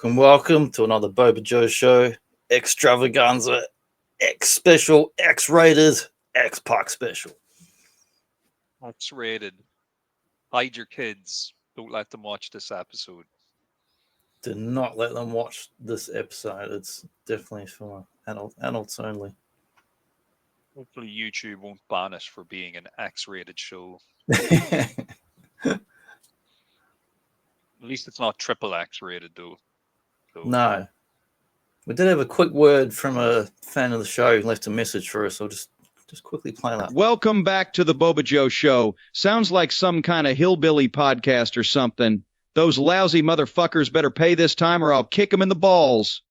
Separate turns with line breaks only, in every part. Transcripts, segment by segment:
Welcome to another Boba Joe show, extravaganza, X special, X-rated, XPAC special.
X-rated. Hide your kids. Don't let them watch this episode.
Do not let them watch this episode. It's definitely for adults only.
Hopefully YouTube won't ban us for being an X-rated show. At least it's not triple X rated though. So.
No. We did have a quick word from a fan of the show who left a message for us. I'll just quickly play that.
Welcome back to the Boba Joe show. Sounds like some kind of hillbilly podcast or something. Those lousy motherfuckers better pay this time or I'll kick them in the balls.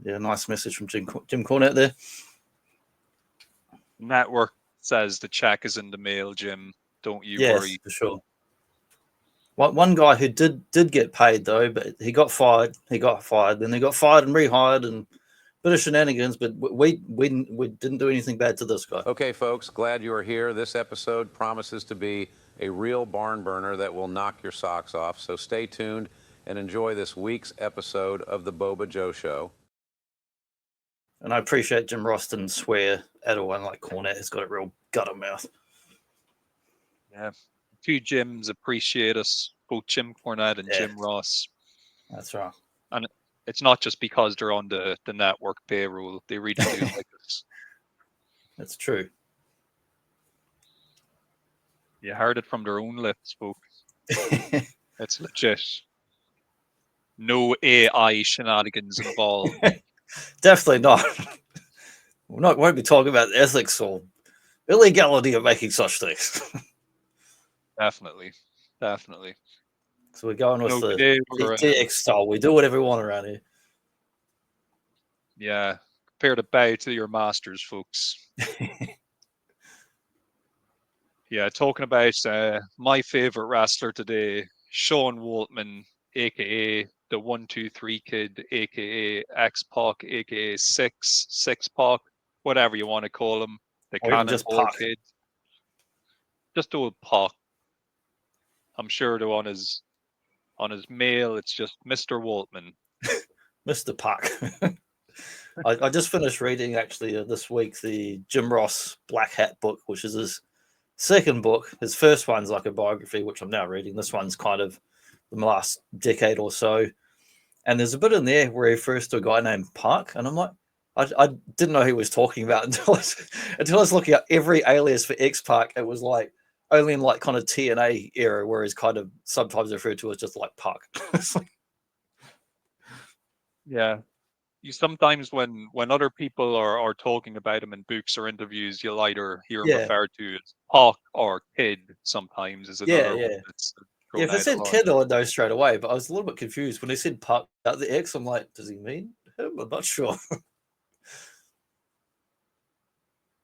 Yeah, nice message from Jim Cornette there.
Network says the check is in the mail, Jim. Don't you
worry. Yes, for sure. One guy who did get paid though, but he got fired. Then he got fired and rehired and bit of shenanigans. But we didn't do anything bad to this guy.
Okay, folks, glad you are here. This episode promises to be a real barn burner that will knock your socks off. So stay tuned and enjoy this week's episode of the Boba Joe Show.
And I appreciate Jim Ross didn't swear at all, unlike Cornette. He's got a real gutter mouth.
Yeah. Two Jims appreciate us, both Jim Cornette and Jim Ross.
That's right.
And it's not just because they're on the network payroll. They really do like us.
That's true.
You heard it from their own lips, folks. It's legit. No AI shenanigans involved.
Definitely not. Won't be talking about ethics or illegality of making such things.
Definitely.
So we're going with the TX style. We do whatever we want around here.
Yeah. Prepare to bow to your masters, folks. Yeah, talking about my favorite wrestler today, Sean Waltman, aka the 1-2-3 kid, aka X-Pac, aka Syxx, whatever you want to call him. The Cannonball Kid. Just old Pac. I'm sure though on his mail it's just Mr. Waltman.
Mr. Pac. I just finished reading actually this week the Jim Ross Black Hat book, which is his second book. His first one's like a biography, which I'm now reading. This one's kind of the last decade or so. And there's a bit in there where he refers to a guy named Pac, and I'm like, I didn't know who he was talking about until I was looking at every alias for X-Pac. It was like only in like kind of TNA era where he's kind of sometimes referred to as just like Pac.
Yeah. You sometimes when other people are talking about him in books or interviews, you'll either hear him referred to as Pac or Kid sometimes is another one that's
if I said Kid, I would know straight away, but I was a little bit confused when they said Pac at the X. I'm like, does he mean him? I'm not sure.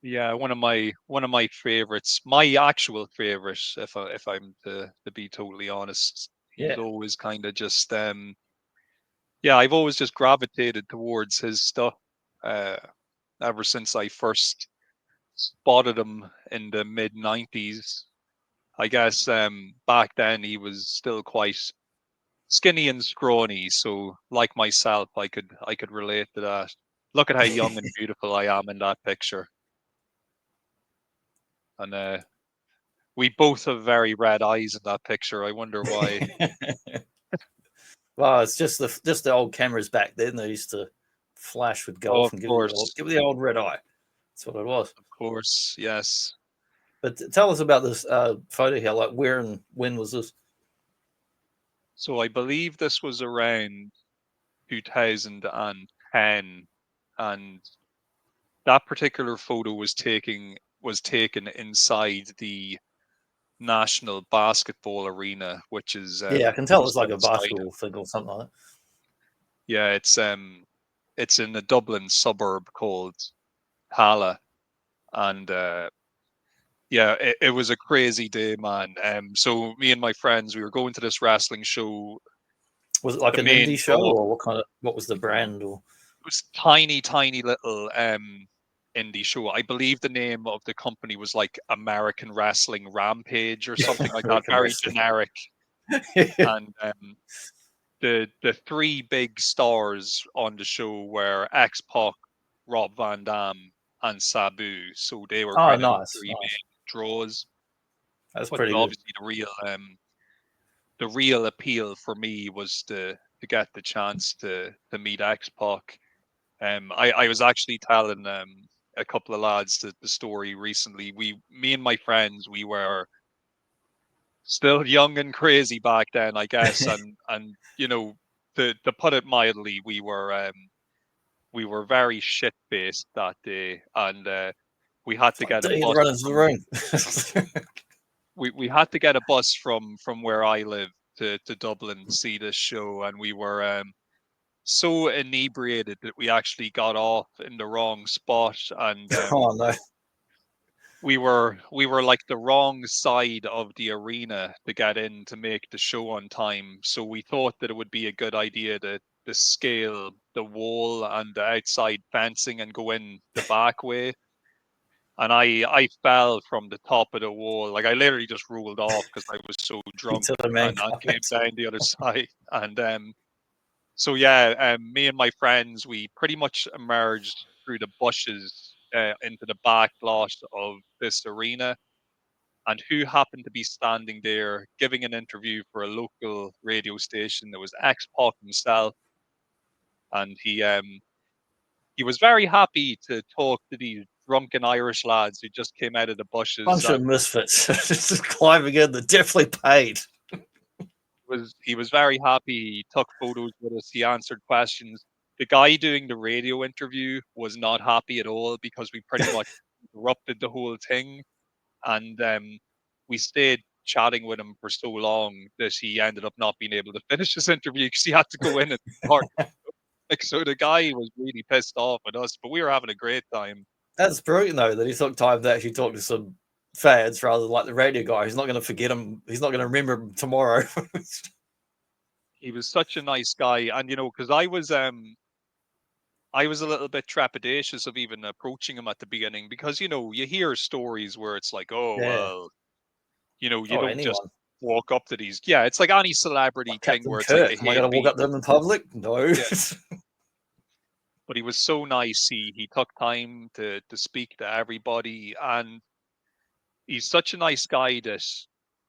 Yeah, one of my favorites, my actual favorite, if I'm to be totally honest, he's always kind of just I've always just gravitated towards his stuff ever since I first spotted him in the mid-90s. I guess back then he was still quite skinny and scrawny, so like myself, I could relate to that. Look at how young and beautiful I am in that picture. And we both have very red eyes in that picture. I wonder why.
Well, it's just the old cameras back then. They used to flash with golf and give you the old red eye. That's what it was.
Of course, yes.
But tell us about this photo here. Like, where and when was this?
So I believe this was around 2010, and that particular photo was taken inside the National Basketball Arena, which is
I can tell it's like a basketball thing or something like that.
Yeah, it's in a Dublin suburb called KAALLLL, and it was a crazy day, man. So me and my friends, we were going to this wrestling show.
Was it like an indie show, or what was the brand? Or
it was tiny little indie show. I believe the name of the company was like American Wrestling Rampage or something like that. Very generic. And the three big stars on the show were X-Pac, Rob Van Dam, and Sabu. So they were kind of the three main draws.
That's
but
pretty good.
obviously the real appeal for me was to get the chance to meet X-Pac. I was actually telling a couple of lads the story recently. Me and my friends, we were still young and crazy back then, I guess, and you know, to put it mildly, we were very shit faced that day, and we had to get a bus.
Run into the ring.
we had to get a bus from where I live to Dublin to see this show, and we were so inebriated that we actually got off in the wrong spot, and
oh no.
we were like the wrong side of the arena to get in to make the show on time. So we thought that it would be a good idea to scale the wall and the outside fencing and go in the back way. And I fell from the top of the wall. Like I literally just rolled off because I was so drunk, and I came down the other side. And so yeah, me and my friends, we pretty much emerged through the bushes into the back lot of this arena. And who happened to be standing there giving an interview for a local radio station? That was X-Pac himself, and he was very happy to talk to these drunken Irish lads who just came out of the bushes.
Bunch of misfits just climbing in. They're definitely paid.
He was very happy. He took photos with us. He answered questions. The guy doing the radio interview was not happy at all because we pretty much interrupted the whole thing, and we stayed chatting with him for so long that he ended up not being able to finish his interview because he had to go in and start. Like, so the guy was really pissed off at us, but we were having a great time.
That's brilliant though that he took time to actually talk to some fans rather than like the radio guy. He's not going to forget him. He's not going to remember him tomorrow.
He was such a nice guy, and you know, because I was a little bit trepidatious of even approaching him at the beginning because you know you hear stories where it's like, oh well, you know, you don't just walk up to these. Yeah, it's like any celebrity
like
thing
Captain
where it's
Kirk.
like,
am I going to walk up to them in public? No.
Yeah. But he was so nice. He took time to speak to everybody, and he's such a nice guy that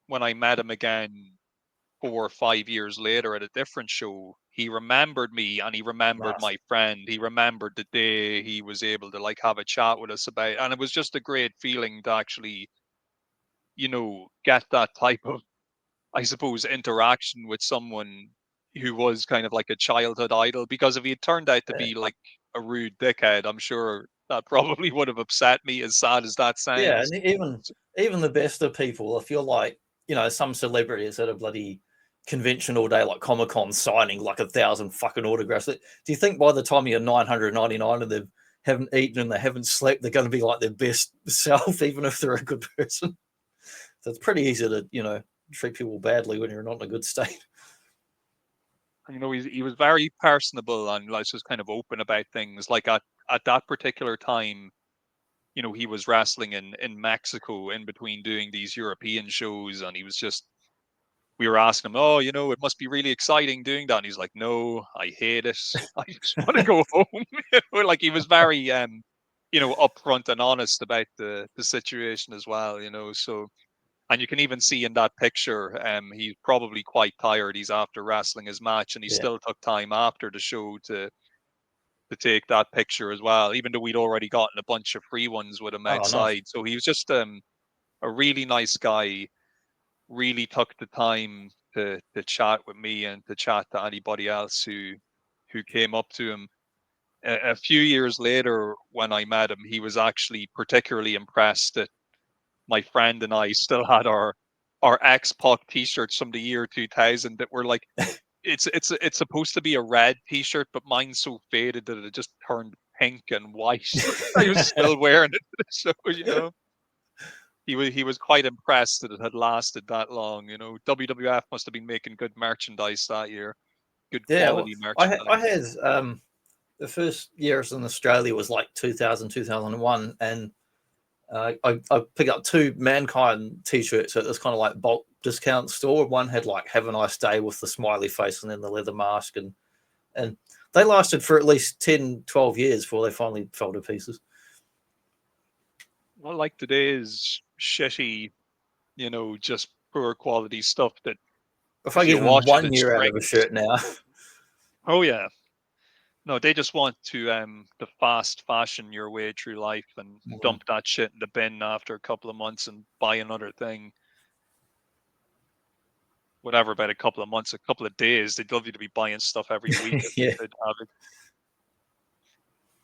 when I met him again 4 or 5 years later at a different show, he remembered me and he remembered my friend. He remembered the day he was able to like have a chat with us about, and it was just a great feeling to actually, you know, get that type of, I suppose, interaction with someone who was kind of like a childhood idol. Because if he had turned out to be like a rude dickhead, I'm sure that probably would have upset me, as sad as that sounds.
Yeah, and even the best of people, if you're like, you know, some celebrities at a bloody convention all day, like Comic-Con, signing like 1,000 fucking autographs. Do you think by the time you're 999 and they haven't eaten and they haven't slept, they're going to be like their best self, even if they're a good person? So it's pretty easy to, you know, treat people badly when you're not in a good state.
You know, he was very personable and like just kind of open about things. Like at that particular time, you know, he was wrestling in Mexico in between doing these European shows, and he was just, we were asking him, oh, you know, it must be really exciting doing that. And he's like, no, I hate it. I just want to go home. Like he was very, you know, upfront and honest about the situation as well, you know. So, and you can even see in that picture, he's probably quite tired. He's after wrestling his match, and he still took time after the show to take that picture as well, even though we'd already gotten a bunch of free ones with him outside. Nice. So he was just a really nice guy, really took the time to chat with me and to chat to anybody else who came up to him. A few years later, when I met him, he was actually particularly impressed that my friend and I still had our X-Pac t-shirts from the year 2000 that were like, it's supposed to be a red t-shirt, but mine's so faded that it just turned pink and white. I was still wearing it to the show, you know. He was quite impressed that it had lasted that long, you know. WWF must have been making good merchandise that year. Good quality merchandise.
I had the first years in Australia was like 2000, 2001, and I picked up 2 Mankind t-shirts. So it was kind of like bulk discount store. One had like "Have a nice day" with the smiley face and then the leather mask, and they lasted for at least 10, 12 years before they finally fell to pieces.
Well, like today's shitty, just poor quality stuff that
if I give them 1 year out of a shirt now.
Oh yeah. No, they just want to the fast fashion your way through life and dump that shit in the bin after a couple of months and buy another thing. Whatever, about a couple of months, a couple of days, they'd love you to be buying stuff every week if they could have it.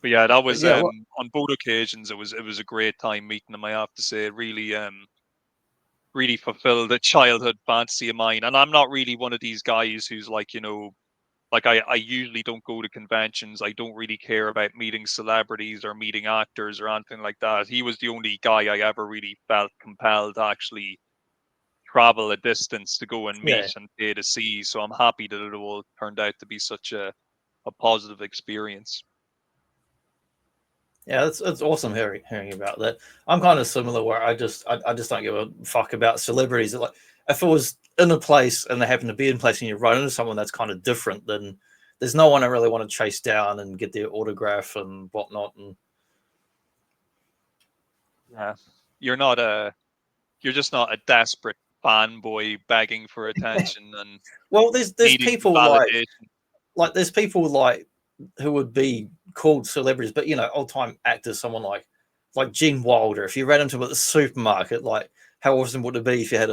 But yeah, that was on both occasions. It was a great time meeting them. I have to say, it really fulfilled a childhood fantasy of mine. And I'm not really one of these guys who's like, like I usually don't go to conventions. I don't really care about meeting celebrities or meeting actors or anything like that. He was the only guy I ever really felt compelled to actually travel a distance to go and meet and pay to see. So I'm happy that it all turned out to be such a positive experience.
Yeah, it's awesome hearing about that. I'm kind of similar where I just don't give a fuck about celebrities. Like if it was in a place and they happen to be in a place and you run into someone that's kind of different, then there's no one I really want to chase down and get their autograph and whatnot. And
yeah, you're just not a desperate fanboy begging for attention and
well, there's people
validation.
like there's people like who would be called celebrities, but old time actors, someone like Gene Wilder. If you ran into him at the supermarket, like how awesome would it be if you had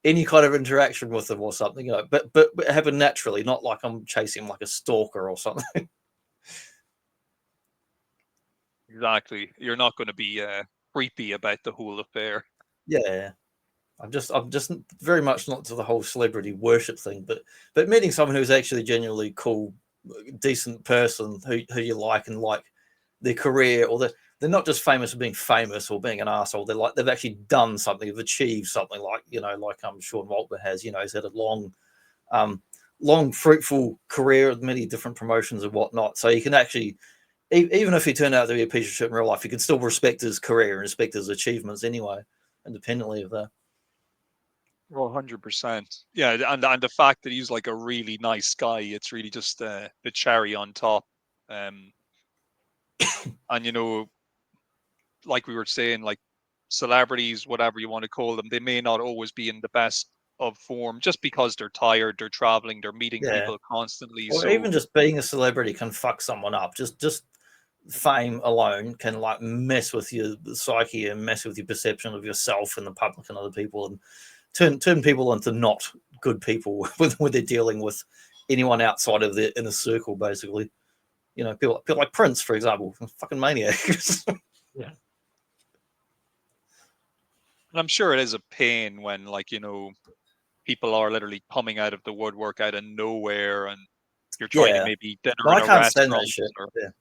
any kind of interaction with them or something? But it happened naturally, not like I'm chasing like a stalker or something.
Exactly. You're not going to be creepy about the whole affair.
Yeah. I'm just very much not to the whole celebrity worship thing, but meeting someone who's actually genuinely cool, decent person who you like and like their career, or they're not just famous for being famous or being an asshole. They've actually done something, they've achieved something, like Sean Waltman has. He's had a long fruitful career with many different promotions and whatnot. So you can actually, even if he turned out to be a piece of shit in real life, you can still respect his career and respect his achievements anyway, independently of that.
Well, 100%. Yeah, and the fact that he's like a really nice guy, it's really just the cherry on top. And like we were saying, like celebrities, whatever you want to call them, they may not always be in the best of form just because they're tired, they're traveling, they're meeting people constantly.
Or even just being a celebrity can fuck someone up. Just fame alone can like mess with your psyche and mess with your perception of yourself and the public and other people, and turn people into not good people when they're dealing with anyone outside of their inner circle, basically. People like Prince, for example, fucking maniacs.
Yeah. And I'm sure it is a pain when, people are literally coming out of the woodwork out of nowhere, and you're trying to maybe dinner
I
in a
can't stand
restaurant.
that shit.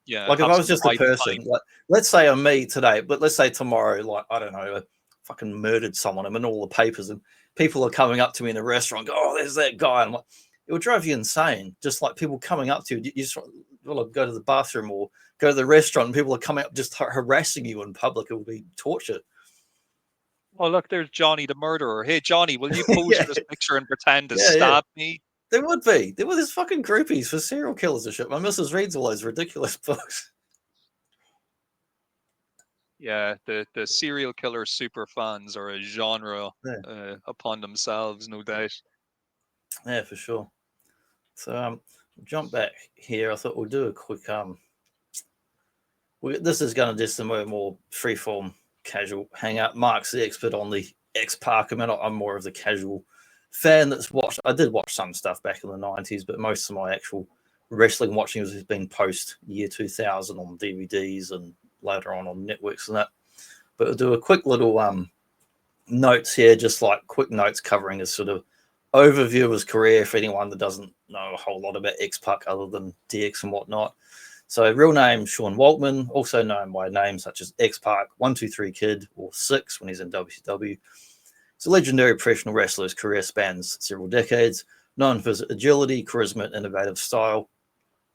Yeah.
Like if I was just a person, like let's say I'm me today, but let's say tomorrow, like I don't know, I fucking murdered someone. I'm in all the papers, and people are coming up to me in a restaurant, go, "Oh, there's that guy." I'm like, it would drive you insane. Just like people coming up to you, you just want to go to the bathroom or go to the restaurant, and people are coming up just harassing you in public. It would be torture.
Oh, look, there's Johnny the murderer. Hey, Johnny, will you pose for this picture and pretend to stab me?
There would be. There were these fucking groupies for serial killers and shit. My missus reads all those ridiculous books.
Yeah, the serial killer super fans are a genre upon themselves, no doubt.
Yeah, for sure. So jump back here. I thought we'll do a quick this is going to just a more freeform, casual hangout. Mark's the expert on the X-Pac. I mean, I'm more of the casual fan that's watched. I did watch some stuff back in the 90s, but most of my actual wrestling watching has been post year 2000 on DVDs and later on networks and that. But I'll do a quick little notes here, just like quick notes covering his sort of overview of his career for anyone that doesn't know a whole lot about X-Pac other than DX and whatnot. So real name, Sean Waltman, also known by names such as X-Pac, 1-2-3 Kid, or Syxx when he's in WCW. He's a legendary professional wrestler. His career spans several decades, known for his agility, charisma, and innovative style.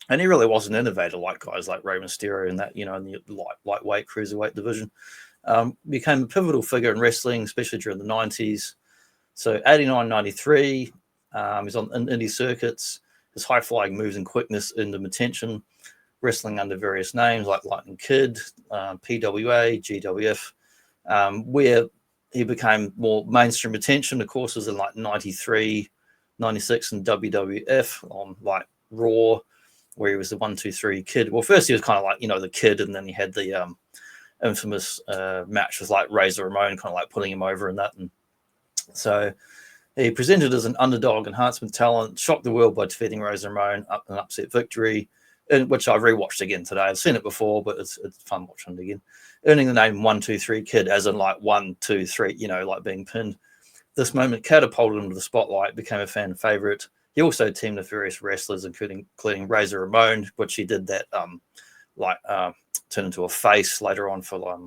And he really was an innovator, like guys like Rey Mysterio and that, in the lightweight, cruiserweight division. Became a pivotal figure in wrestling, especially during the 90s. So 89, 93, he's on indie circuits. His high-flying moves and quickness earned him attention, wrestling under various names like Lightning Kid, PWA, GWF, where he became more mainstream attention, of course, was in like 93, 96 in WWF on like Raw, where he was the 1-2-3 Kid. Well, first he was kind of like, the Kid, and then he had the infamous match with like Razor Ramon, kind of like putting him over in that. And so he presented as an underdog enhancement talent, shocked the world by defeating Razor Ramon up an upset victory, which I've rewatched again today. I've seen it before, but it's fun watching it again. Earning the name 1-2-3 Kid, as in like 1, 2, 3, like being pinned. This moment catapulted him to the spotlight, became a fan favorite. He also teamed with various wrestlers, including Razor Ramon, which he did that turn into a face later on for I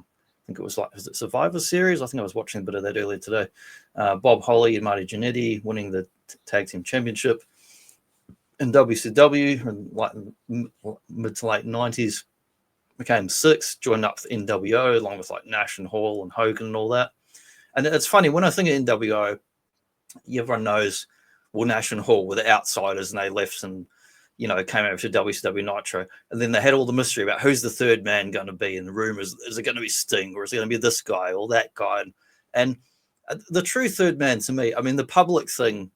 think it was Survivor Series? I think I was watching a bit of that earlier today. Bob Holly and Marty Jannetty winning the tag team championship. In WCW, in like mid to late 90s, became Syxx, joined up with NWO along with like Nash and Hall and Hogan and all that. And it's funny, when I think of NWO, everyone knows, Nash and Hall were the outsiders and they left and, came over to WCW Nitro. And then they had all the mystery about who's the third man going to be. And the rumors, is it going to be Sting or is it going to be this guy or that guy? And the true third man to me, the public thing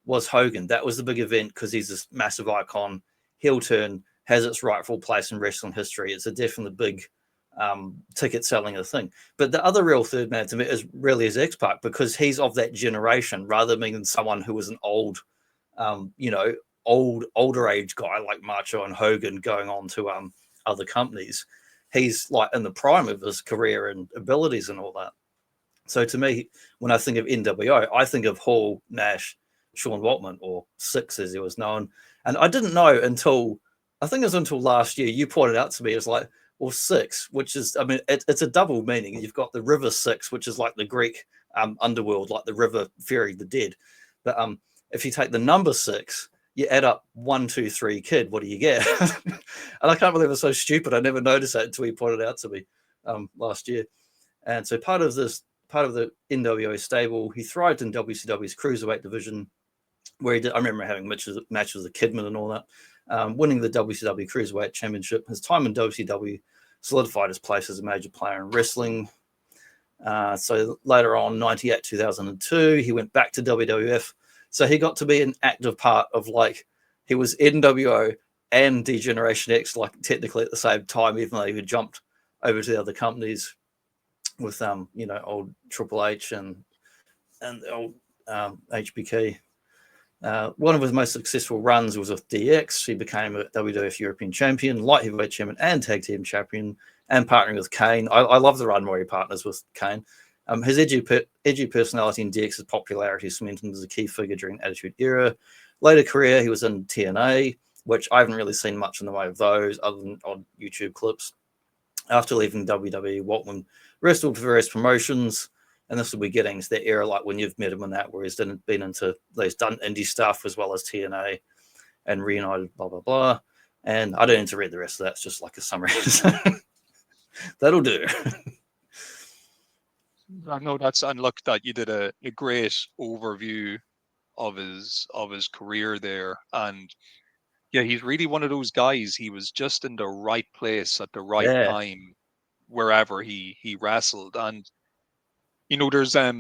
was Hogan. That was the big event because he's this massive icon. Heel turn has its rightful place in wrestling history. It's a definitely big ticket selling a thing. But the other real third man to me is X-Pac, because he's of that generation rather than someone who was an old, older age guy like Macho and Hogan going on to other companies. He's like in the prime of his career and abilities and all that. So to me, when I think of NWO, I think of Hall, Nash, Sean Waltman, or Syxx as he was known. And I didn't know until last year, you pointed out to me, it's like, well, Syxx, which is, it's a double meaning. You've got the river Syxx, which is like the Greek underworld, like the river ferry the dead. But if you take the number 6, you add up 1, 2, 3 Kid, what do you get? And I can't believe it's so stupid. I never noticed that until he pointed it out to me last year. And so part of the NWO stable, he thrived in WCW's Cruiserweight division, where I remember having matches with Kidman and all that, winning the WCW Cruiserweight Championship. His time in WCW solidified his place as a major player in wrestling. So later on, 98, 2002, he went back to WWF. So he got to be an active part of, like, he was NWO and D-Generation X, like, technically at the same time, even though he had jumped over to the other companies with, old Triple H and old HBK. One of his most successful runs was with DX. He became a WWF European Champion, Light Heavyweight Champion, and Tag Team Champion, and partnering with Kane. I love the run where he partners with Kane. His edgy personality and DX's popularity cemented him as a key figure during the Attitude Era. Later career, he was in TNA, which I haven't really seen much in the way of those, other than odd YouTube clips. After leaving WWE, Waltman wrestled for various promotions, and this will be getting to that era, like when you've met him in that, where he's done indie stuff as well as TNA and reunited, blah, blah, blah. And I don't need to read the rest of that. It's just like a summary. That'll do.
I know that's, and look, that you did a great overview of his career there. And yeah, he's really one of those guys. He was just in the right place at the right time, wherever he wrestled. And there's a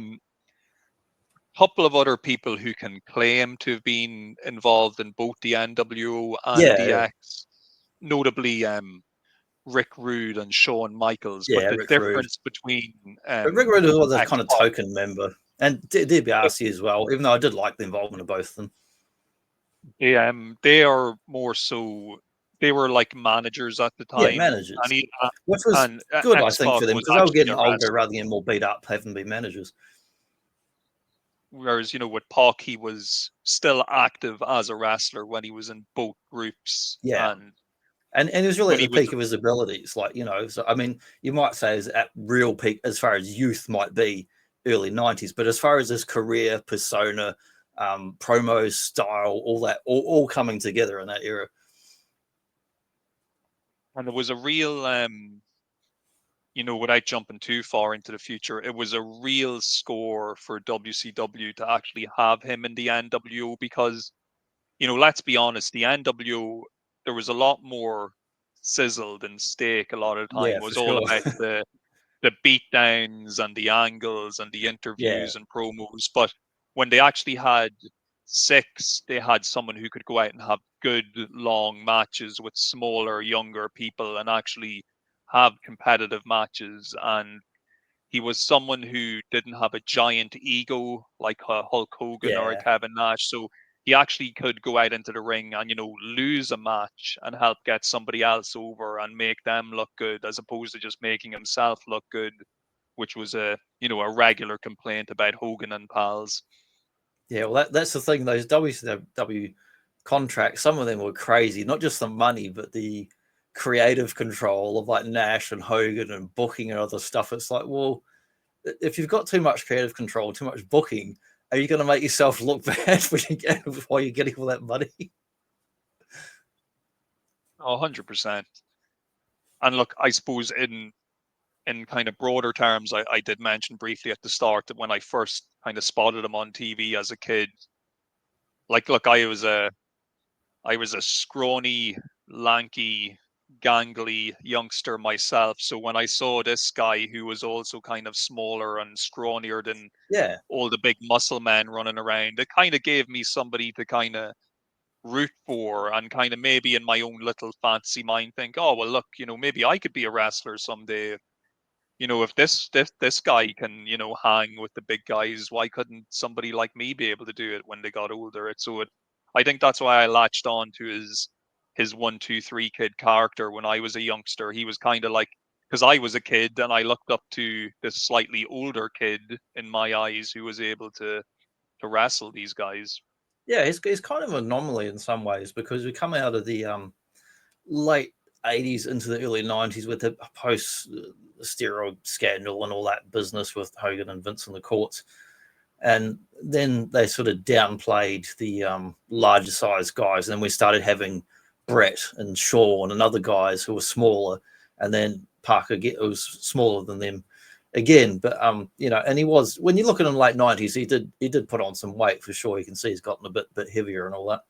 couple of other people who can claim to have been involved in both the NWO and DX, notably Rick Rude and Shawn Michaels. But the difference between
Rick Rude was a kind of token member, and DiBiase as well, even though I did like the involvement of both of them.
Yeah, they are more so. They were like managers at the time.
Yeah, managers. Which was good, I think, for them, because they were getting older rather than getting more beat up, having to be managers.
Whereas, with Pac, he was still active as a wrestler when he was in both groups.
Yeah. And he was really at the peak of his abilities. Like, so, you might say is at real peak as far as youth might be, early 90s. But as far as his career, persona, promos, style, all that, all coming together in that era.
And there was a real without jumping too far into the future, it was a real score for WCW to actually have him in the NWO because, let's be honest, the NWO, there was a lot more sizzle than steak a lot of the time.
Yeah,
It
for
was all
sure.
about the beatdowns and the angles and the interviews and promos. But when they actually had Syxx, they had someone who could go out and have good long matches with smaller, younger people and actually have competitive matches. And he was someone who didn't have a giant ego like a Hulk Hogan or a
Yeah.
Kevin Nash. So he actually could go out into the ring and, lose a match and help get somebody else over and make them look good as opposed to just making himself look good, which was a regular complaint about Hogan and pals.
Yeah, well, that's the thing. Those WCW contracts, some of them were crazy. Not just the money, but the creative control of like Nash and Hogan and booking and other stuff. It's like, well, if you've got too much creative control, too much booking, are you going to make yourself look bad while you're getting all that money?
100%. And look, I suppose in kind of broader terms, I did mention briefly at the start that when I first kind of spotted him on TV as a kid, like, look, I was a scrawny, lanky, gangly youngster myself. So when I saw this guy who was also kind of smaller and scrawnier than all the big muscle men running around, it kind of gave me somebody to kind of root for and kind of maybe in my own little fantasy mind think, oh, well, look, maybe I could be a wrestler someday. If this guy can, hang with the big guys, why couldn't somebody like me be able to do it when they got older? I think that's why I latched on to his 1-2-3 kid character when I was a youngster. He was kind of like, because I was a kid and I looked up to this slightly older kid in my eyes who was able to wrestle these guys.
Yeah, it's kind of an anomaly in some ways because we come out of the late 80s into the early 90s with the post steroid scandal and all that business with Hogan and Vince in the courts. And then they sort of downplayed the larger size guys. And then we started having Brett and Shawn and other guys who were smaller. And then Parker was smaller than them again. But, and he was, when you look at him late 90s, he did put on some weight for sure. You can see he's gotten a bit heavier and all that.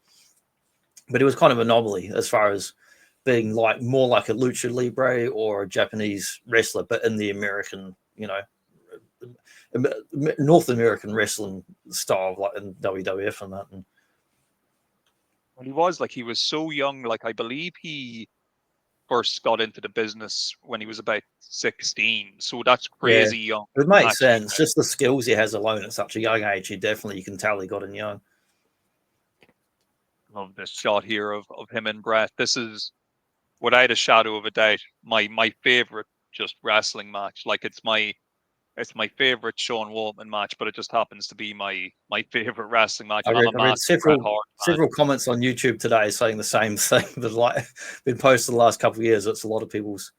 But he was kind of an anomaly as far as being like more like a lucha libre or a Japanese wrestler, but in the American, North American wrestling style, like in WWF and that. And
he was so young. Like, I believe he first got into the business when he was about 16. So that's crazy young.
It makes sense. Just the skills he has alone at such a young age, you can tell he got in young.
Love this shot here of him and Brett. This is, without a shadow of a doubt, my favorite just wrestling match. Like, it's my favorite Sean Waltman match, but it just happens to be my favorite wrestling match.
I read several comments on YouTube today saying the same thing. But like been posted the last couple of years, it's a lot of people's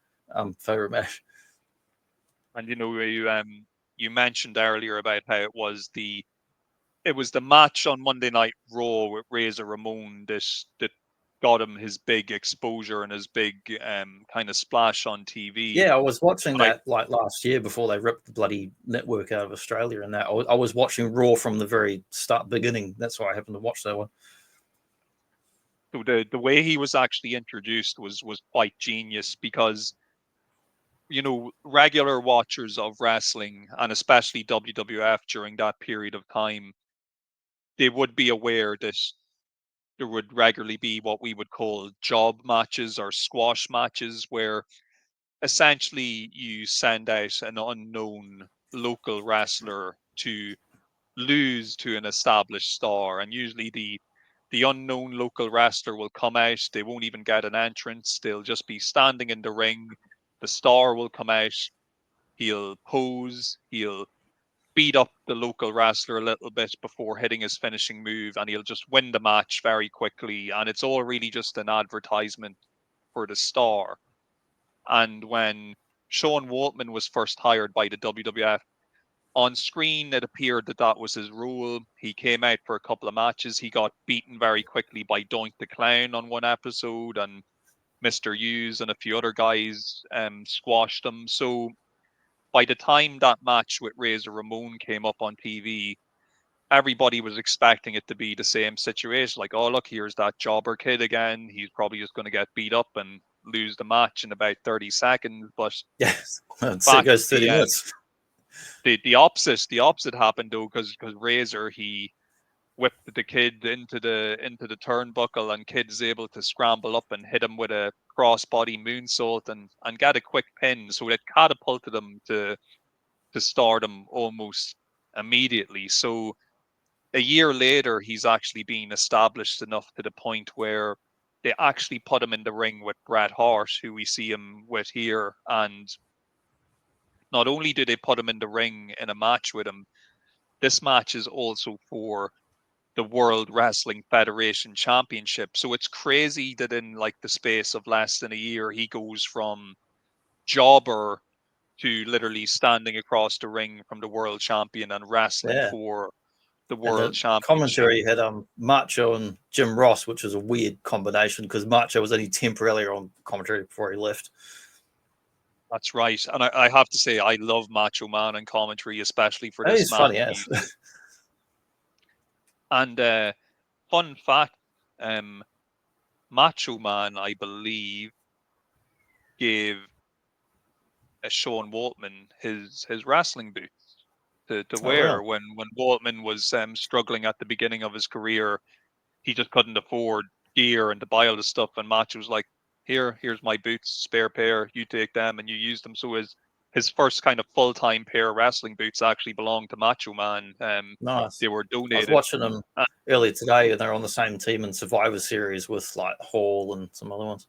favorite match.
And you mentioned earlier about how it was the match on Monday Night Raw with Razor Ramon that got him his big exposure and his big kind of splash on TV.
Yeah, I was watching that like last year before they ripped the bloody network out of Australia and that. I was watching Raw from the very beginning. That's why I happened to watch that one.
So the way he was actually introduced was quite genius because, regular watchers of wrestling and especially WWF during that period of time, they would be aware that there would regularly be what we would call job matches or squash matches where essentially you send out an unknown local wrestler to lose to an established star, and usually the unknown local wrestler will come out. They won't even get an entrance. They'll just be standing in the ring. The star will come out. He'll pose. He'll beat up the local wrestler a little bit before hitting his finishing move, and he'll just win the match very quickly. And it's all really just an advertisement for the star. And when Sean Waltman was first hired by the WWF, on screen it appeared that was his role. He came out for a couple of matches. He got beaten very quickly by Doink the Clown on one episode, and Mr. Hughes and a few other guys squashed him. So by the time that match with Razor Ramon came up on TV, everybody was expecting it to be the same situation. Like, oh, look, here's that jobber kid again. He's probably just going to get beat up and lose the match in about 30 seconds. But
yes, so it goes 30 minutes.
The opposite happened though, because Razor, he whipped the kid into the turnbuckle, and Kid's able to scramble up and hit him with a crossbody moonsault and get a quick pin. So it catapulted him to stardom almost immediately. So a year later, he's actually been established enough to the point where they actually put him in the ring with Bret Hart, who we see him with here. And not only do they put him in the ring in a match with him, this match is also for the World Wrestling Federation Championship. So it's crazy that in like the space of less than a year, he goes from jobber to literally standing across the ring from the world champion and wrestling for the world championship.
Commentary had Macho and Jim Ross, which was a weird combination because Macho was only temporarily on commentary before he left.
That's right. And I have to say, I love Macho Man and commentary, especially for this match.
Funny, yes.
And fun fact, Macho Man, I believe, gave Sean Waltman his wrestling boots to wear.
Wow.
When Waltman was struggling at the beginning of his career. He just couldn't afford gear and to buy all the stuff, and Macho was like, here's my boots, spare pair, you take them and you use them. So his first kind of full-time pair of wrestling boots actually belonged to Macho Man.
Nice.
They were donated.
I was watching them earlier today, and they're on the same team in Survivor Series with like Hall and some other ones.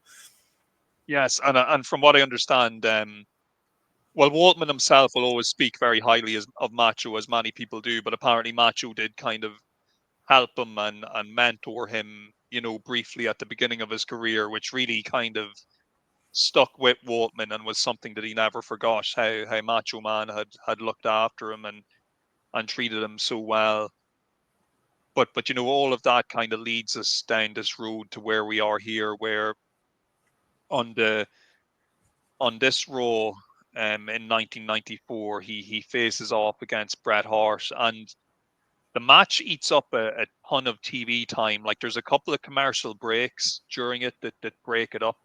Yes, and from what I understand, well, Waltman himself will always speak very highly of Macho, as many people do, but apparently Macho did kind of help him and mentor him, briefly at the beginning of his career, which really kind of stuck with Waltman and was something that he never forgot, how Macho Man had looked after him and treated him so well. But all of that kind of leads us down this road to where we are here, where on this Raw in 1994, he faces off against Bret Hart, and the match eats up a ton of TV time. Like, there's a couple of commercial breaks during it that break it up.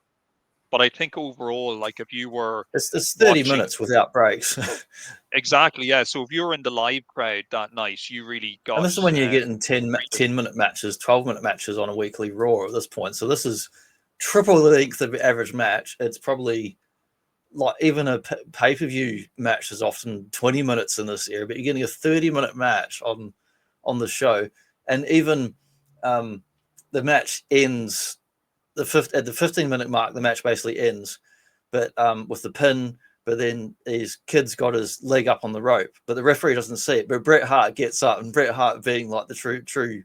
But I think overall, like, if you were...
It's 30 minutes without breaks.
Exactly, yeah. So if you were in the live crowd that night, you really got...
And this is when you're getting 10-minute matches, 12-minute matches on a weekly Raw at this point. So this is triple the length of the average match. It's probably... like even a pay-per-view match is often 20 minutes in this era, but you're getting a 30-minute match on the show, and even the match ends at the 15-minute mark. The match basically ends, but with the pin. But then his kid's got his leg up on the rope, but the referee doesn't see it. But Bret Hart gets up, and Bret Hart, being like the true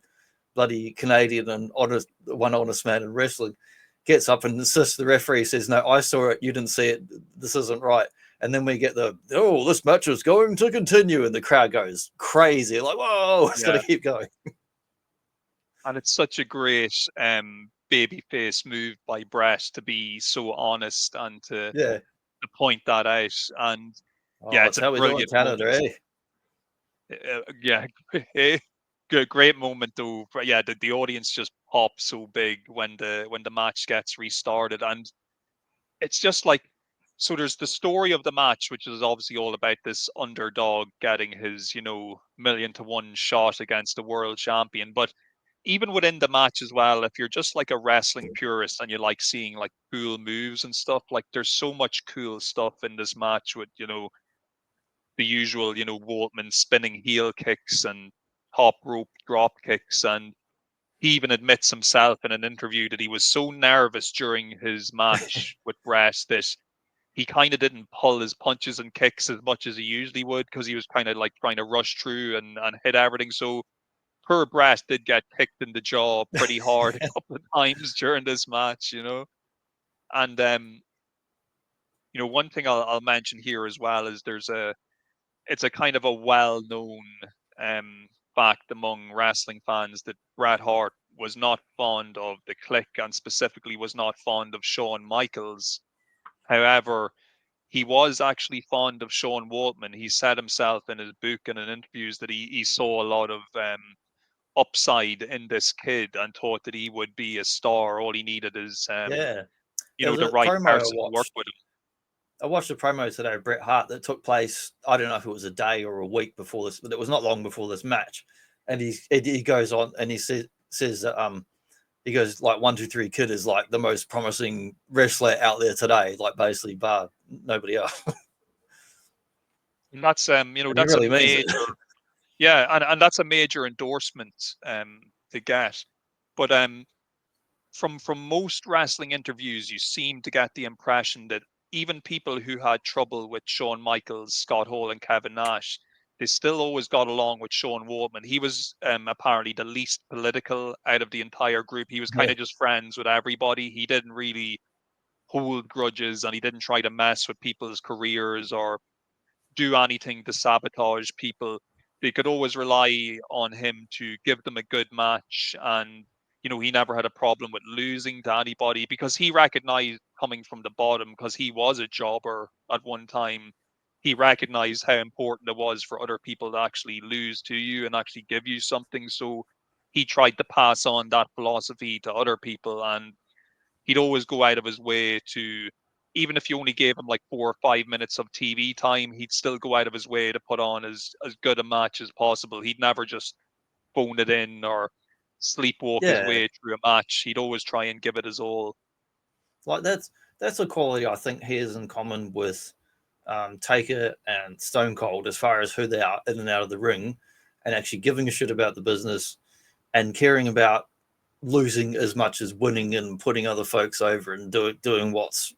bloody Canadian and honest man in wrestling, gets up and insists. The referee says, "No, I saw it. You didn't see it. This isn't right." And then we get this match is going to continue, and the crowd goes crazy, like, "Whoa, it's got to keep going."
And it's such a great babyface move by Bret to be so honest and to point that out. And it's a brilliant
Canada,
Good, great moment though. The audience just pops so big when the match gets restarted, and it's just like, so there's the story of the match, which is obviously all about this underdog getting his 1,000,000-to-1 shot against the world champion. But even within the match as well, if you're just like a wrestling purist and you like seeing like cool moves and stuff, like there's so much cool stuff in this match with the usual Waltman spinning heel kicks and top rope drop kicks. And he even admits himself in an interview that he was so nervous during his match with Bret that he kind of didn't pull his punches and kicks as much as he usually would, because he was kind of like trying to rush through and hit everything. So poor Bret did get kicked in the jaw pretty hard a couple of times during this match, And one thing I'll mention here as well is it's a kind of a well-known fact among wrestling fans that Bret Hart was not fond of the Click and specifically was not fond of Shawn Michaels. However, he was actually fond of Sean Waltman. He said himself in his book and in interviews that he saw a lot of upside in this kid and thought that he would be a star. All he needed is,
There was
the
a
right
promo I
person to work with him.
I watched a promo today of Bret Hart that took place, I don't know if it was a day or a week before this, but it was not long before this match. And he goes on and he says that he goes like 1-2-3 Kid is like the most promising wrestler out there today, like basically bar nobody else.
And that's that's
really
a
means
major yeah, and that's a major endorsement to get. But from most wrestling interviews, you seem to get the impression that even people who had trouble with Shawn Michaels, Scott Hall, and Kevin Nash, they still always got along with Sean Waltman. He was apparently the least political out of the entire group. He was kind of just friends with everybody. He didn't really hold grudges, and he didn't try to mess with people's careers or do anything to sabotage people. They could always rely on him to give them a good match, and he never had a problem with losing to anybody because he recognized, coming from the bottom, because he was a jobber at one time, he recognized how important it was for other people to actually lose to you and actually give you something. So he tried to pass on that philosophy to other people, and he'd always go out of his way to, even if you only gave him like 4 or 5 minutes of TV time, he'd still go out of his way to put on as good a match as possible. He'd never just phone it in or sleepwalk his way through a match. He'd always try and give it his all.
Like that's a quality I think he has in common with Taker and Stone Cold as far as who they are in and out of the ring, and actually giving a shit about the business and caring about losing as much as winning and putting other folks over and doing what's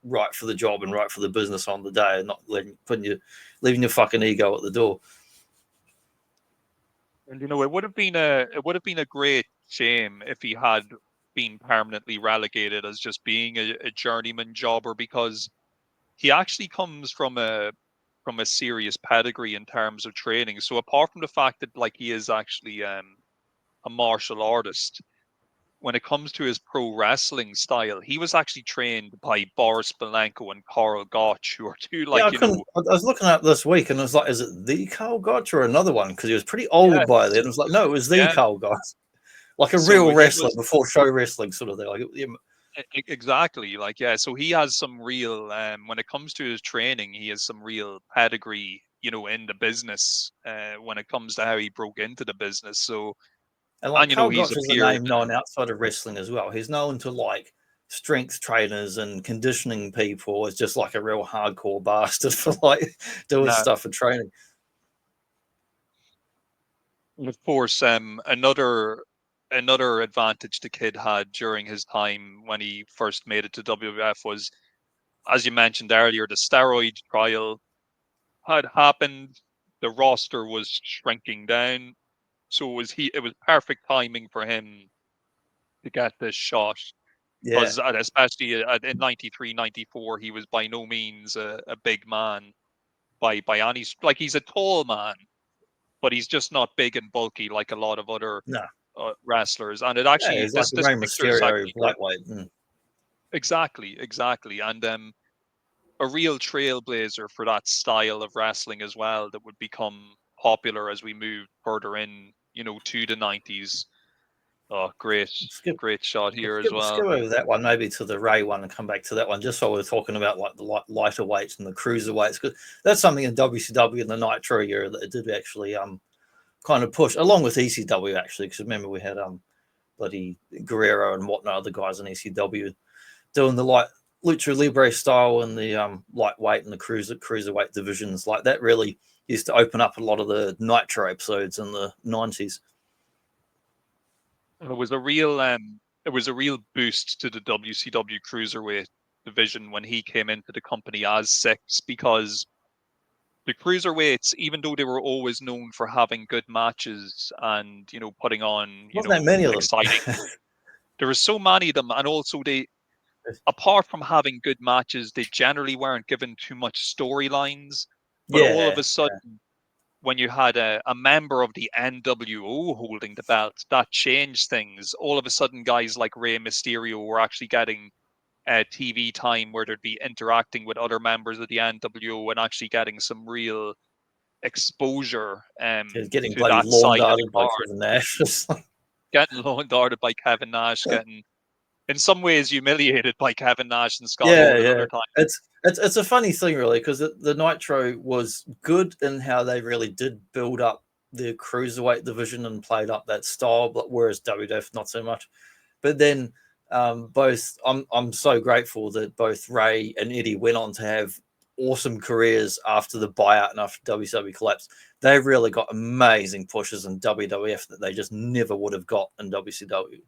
right for the job and right for the business on the day, and not leaving your fucking ego at the door.
And it would have been a great shame if he had been permanently relegated as just being a journeyman jobber, because he actually comes from a serious pedigree in terms of training. So apart from the fact that like he is actually a martial artist, when it comes to his pro wrestling style, he was actually trained by Boris Belenko and KARL Gotch, who are two
I was looking up this week and I was like, is it the KARL Gotch or another one? Because he was pretty old by then. It was like, no, it was the KARL Gotch. Like a real wrestler before show wrestling sort of thing. Like,
exactly. So he has some real, when it comes to his training, he has some real pedigree, in the business, when it comes to how he broke into the business. So,
and KARL Gotch is a name known outside of wrestling as well. He's known to like strength trainers and conditioning people as just like a real hardcore bastard for like doing stuff for training.
And of course, another advantage the kid had during his time when he first made it to WWF was, as you mentioned earlier, the steroid trial had happened. The roster was shrinking down, so it was perfect timing for him to get this shot. Because especially in 93, 94, he was by no means a big man by any, like, he's a tall man, but he's just not big and bulky like a lot of other wrestlers. And it actually,
he's like the Mysterio lightweight.
Exactly. And a real trailblazer for that style of wrestling as well, that would become popular as we move further in, to the 90s. Oh, great shot here as well.
Skip over that one, maybe to the Ray one, and come back to that one, just so we're talking about like the lighter weights and the cruiserweights, because that's something in WCW in the Nitro era that it did actually kind of push, along with ECW actually, because remember we had bloody Guerrero and whatnot, other guys in ECW doing the Lucha Libre style and the lightweight and the cruiserweight divisions. Like that really used to open up a lot of the Nitro episodes in the 90s.
It was a real boost to the WCW cruiserweight division when he came into the company as Syxx, because the cruiserweights, even though they were always known for having good matches and putting on
many of
exciting, there were so many of them, and also they, apart from having good matches, they generally weren't given too much storylines. But all of a sudden, when you had a member of the NWO holding the belt, that changed things. All of a sudden, guys like Rey Mysterio were actually getting TV time where they'd be interacting with other members of the NWO and actually getting some real exposure
getting
to
bloody
that
lawn
side of the
darted by
card.
Kevin Nash.
Getting lawn darted by Kevin Nash, getting in some ways humiliated by Kevin Nash and Scott
Yeah,
Hall at
yeah.
other times.
It's a funny thing, really, because the Nitro was good in how they really did build up the cruiserweight division and played up that style, but whereas WWF not so much. But then both, I'm so grateful that both Ray and Eddie went on to have awesome careers after the buyout and after WCW collapsed. They really got amazing pushes in WWF that they just never would have got in WCW.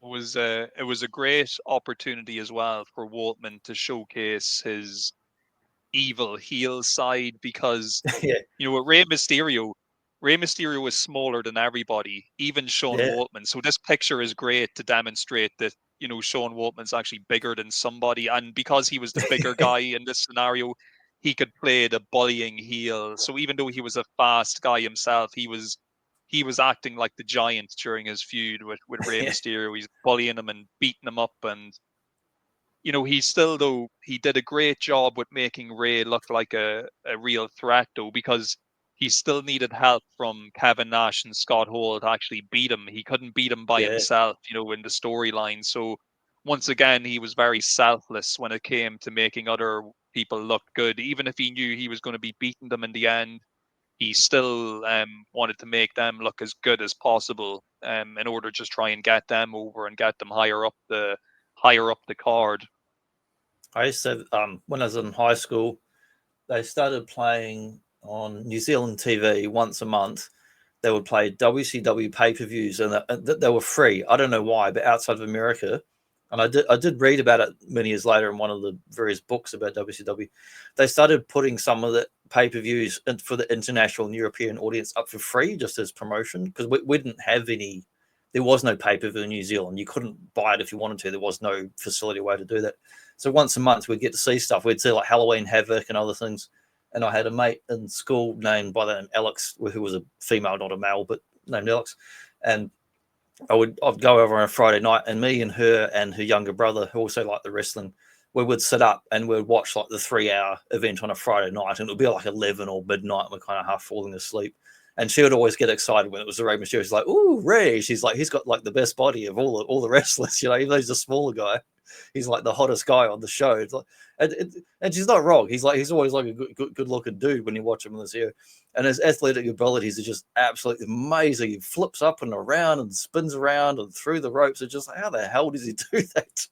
It was a great opportunity as well for Waltman to showcase his evil heel side, because
Yeah,
you know, with Rey Mysterio is smaller than everybody, even Sean
yeah.
Waltman. So this picture is great to demonstrate that, you know, Sean Waltman's actually bigger than somebody, and because he was the bigger guy in this scenario, he could play the bullying heel. So even though he was a fast guy himself, he was acting like the giant during his feud with Rey
Yeah.
Mysterio. He's bullying him and beating him up, and you know, he did a great job with making Ray look like a real threat, though, because he still needed help from Kevin Nash and Scott Hall to actually beat him. He couldn't beat him by
Yeah.
himself, you know, in the storyline. So once again, he was very selfless when it came to making other people look good. Even if he knew he was going to be beating them in the end, he still wanted to make them look as good as possible in order to just try and get them over and get them higher up the card.
I used to, when I was in high school, they started playing on New Zealand TV once a month. They would play WCW pay-per-views, and they were free. I don't know why, but outside of America, and I did read about it many years later in one of the various books about WCW. They started putting some of the pay-per-views for the international and European audience up for free, just as promotion, because we didn't have any. There was no pay-per-view in New Zealand. You couldn't buy it if you wanted to. There was no facility way to do that. So once a month, we'd get to see stuff. We'd see like Halloween Havoc and other things. And I had a mate in school named by the name Alex, who was a female, not a male, but named Alex. And I'd go over on a Friday night, and me and her younger brother, who also liked the wrestling, we would sit up and we'd watch like the 3-hour event on a Friday night, and it would be like 11 or midnight, and we're kind of half falling asleep. And she would always get excited when it was a Rey Mysterio. She's like, "Ooh, Rey!" She's like, "He's got like the best body of all the wrestlers, you know. Even though he's a smaller guy, he's like the hottest guy on the show." It's like, and she's not wrong. He's always like a good looking dude when you watch him in this year, and his athletic abilities are just absolutely amazing. He flips up and around and spins around and through the ropes. It's just like, how the hell does he do that?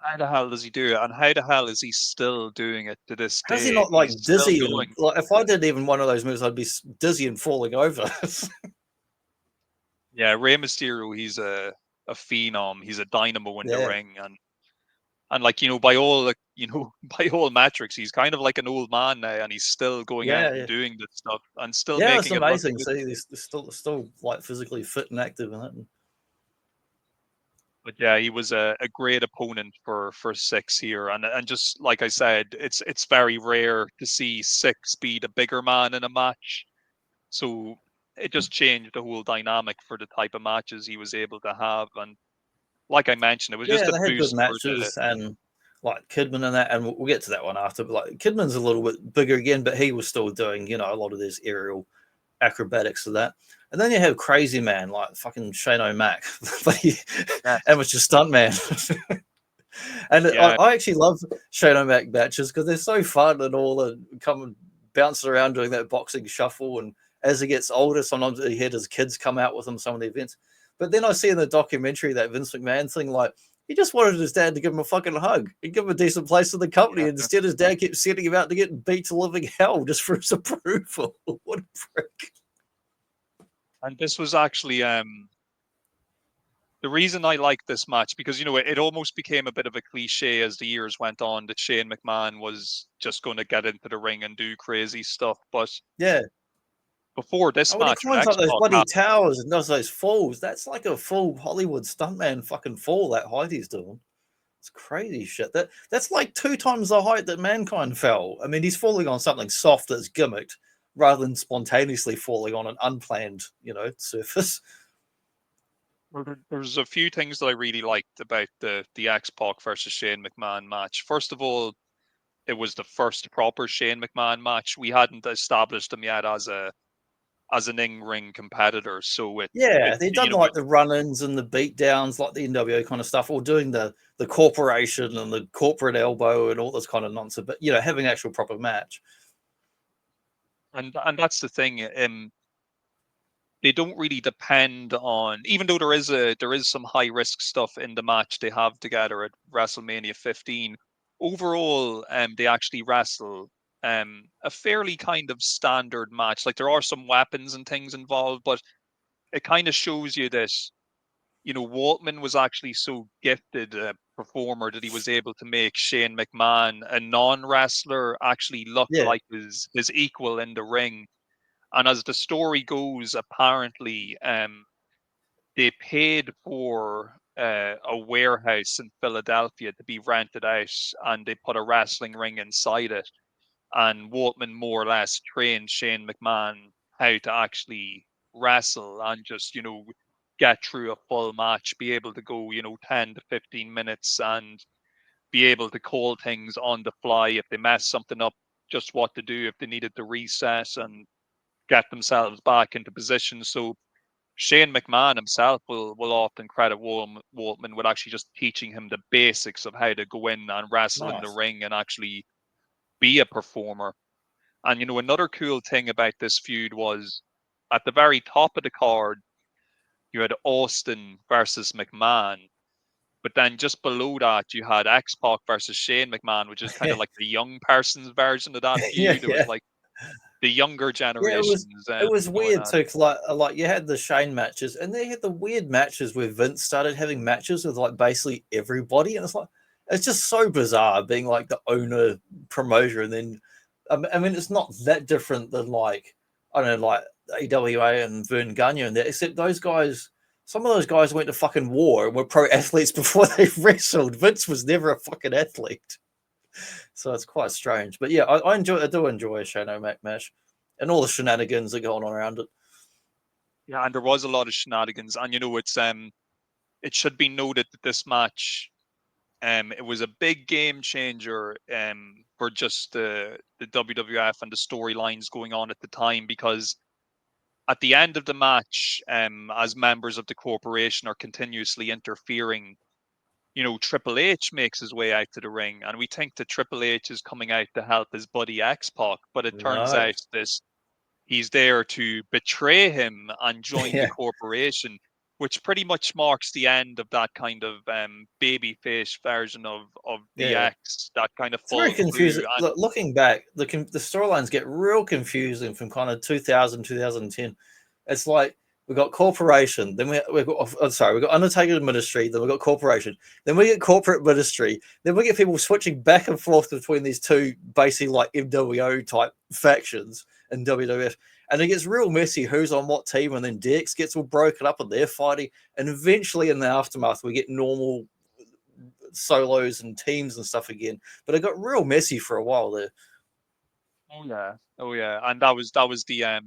How the hell does he do it? And how the hell is he still doing it to this day?
How's he not like
He's
dizzy?
still
And,
going.
like if I did even one of those moves, I'd be dizzy and falling over.
Yeah, Rey Mysterio, he's a phenom. He's a dynamo in the
Yeah.
ring, and like, you know, by all by all metrics, he's kind of like an old man now, and he's still going out and doing this stuff and still
Yeah, it's
making it look
amazing.
good.
See, he's still like physically fit and active in it.
But yeah, he was a great opponent for Syxx here, and just like I said, it's very rare to see Syxx be the bigger man in a match, so it just changed the whole dynamic for the type of matches he was able to have. And like I mentioned, it was just
Yeah,
a
they had good
boost for
matches, and like Kidman and that, and we'll get to that one after. But like Kidman's a little bit bigger again, but he was still doing, you know, a lot of this aerial acrobatics of that. And then you have Crazy Man like fucking Shane O'Mac, but he amateur stuntman. And I actually love Shane O'Mac matches because they're so fun and all, and come and bounce around doing that boxing shuffle. And as he gets older, sometimes he had his kids come out with him some of the events. But then I see in the documentary that Vince McMahon thing, like he just wanted his dad to give him a fucking hug and give him a decent place in the company. And instead, his dad kept setting him out to get beat to living hell just for his approval. What a prick.
And this was actually the reason I like this match, because, you know, it almost became a bit of a cliche as the years went on that Shane McMahon was just going to get into the ring and do crazy stuff. But
yeah,
before this match,
he climbs up those bloody towers and does those falls. That's like a full Hollywood stuntman fucking fall, that height he's doing. It's crazy shit. That's like 2 times the height that Mankind fell. I mean, he's falling on something soft that's gimmicked rather than spontaneously falling on an unplanned, surface.
Well, there's a few things that I really liked about the X-Pac versus Shane McMahon match. First of all, it was the first proper Shane McMahon match. We hadn't established him yet as an in-ring competitor. So
they've done like the run-ins and the beatdowns, like the NWO kind of stuff, or doing the corporation and the corporate elbow and all this kind of nonsense. But having an actual proper match.
And that's the thing. They don't really depend on, even though there is some high risk stuff in the match they have together at WrestleMania 15. Overall, they actually wrestle a fairly kind of standard match. Like, there are some weapons and things involved, but it kind of shows you that, Waltman was actually so gifted a performer that he was able to make Shane McMahon, a non-wrestler, actually look like his equal in the ring. And as the story goes, apparently, they paid for a warehouse in Philadelphia to be rented out, and they put a wrestling ring inside it. And Waltman more or less trained Shane McMahon how to actually wrestle and just, get through a full match, be able to go, 10 to 15 minutes and be able to call things on the fly if they mess something up, just what to do if they needed to reset and get themselves back into position. So Shane McMahon himself will often credit Waltman with actually just teaching him the basics of how to go in and wrestle in the ring and actually be a performer. And, another cool thing about this feud was at the very top of the card, you had Austin versus McMahon. But then just below that, you had X-Pac versus Shane McMahon, which is kind of like the young person's version of that feud. It was like the younger generations.
It was weird too, because like you had the Shane matches, and they had the weird matches where Vince started having matches with like basically everybody, and it's just so bizarre being like the owner promoter, and then I mean it's not that different than like I don't know, like AWA and Vern Gagne and that, except those guys. Some of those guys went to fucking war and were pro athletes before they wrestled. Vince was never a fucking athlete. So it's quite strange. But yeah, I do enjoy a Shane O'Mac match and all the shenanigans that go on around it.
Yeah, and there was a lot of shenanigans. And it should be noted that this match, it was a big game changer for just the WWF and the storylines going on at the time, because at the end of the match, as members of the corporation are continuously interfering, Triple H makes his way out to the ring, and we think that Triple H is coming out to help his buddy X-Pac, but it turns out this he's there to betray him and join the corporation, which pretty much marks the end of that kind of babyface version of DX. That kind of
it's very confusing. Looking back, the storylines get real confusing from kind of 2000, 2010. It's like we got corporation, then we got Undertaker Ministry, then we got corporation, then we get corporate ministry, then we get people switching back and forth between these two basically like MWO type factions and WWF. And it gets real messy who's on what team, and then DX gets all broken up and they're fighting. And eventually in the aftermath, we get normal solos and teams and stuff again. But it got real messy for a while there.
Oh yeah. And that was the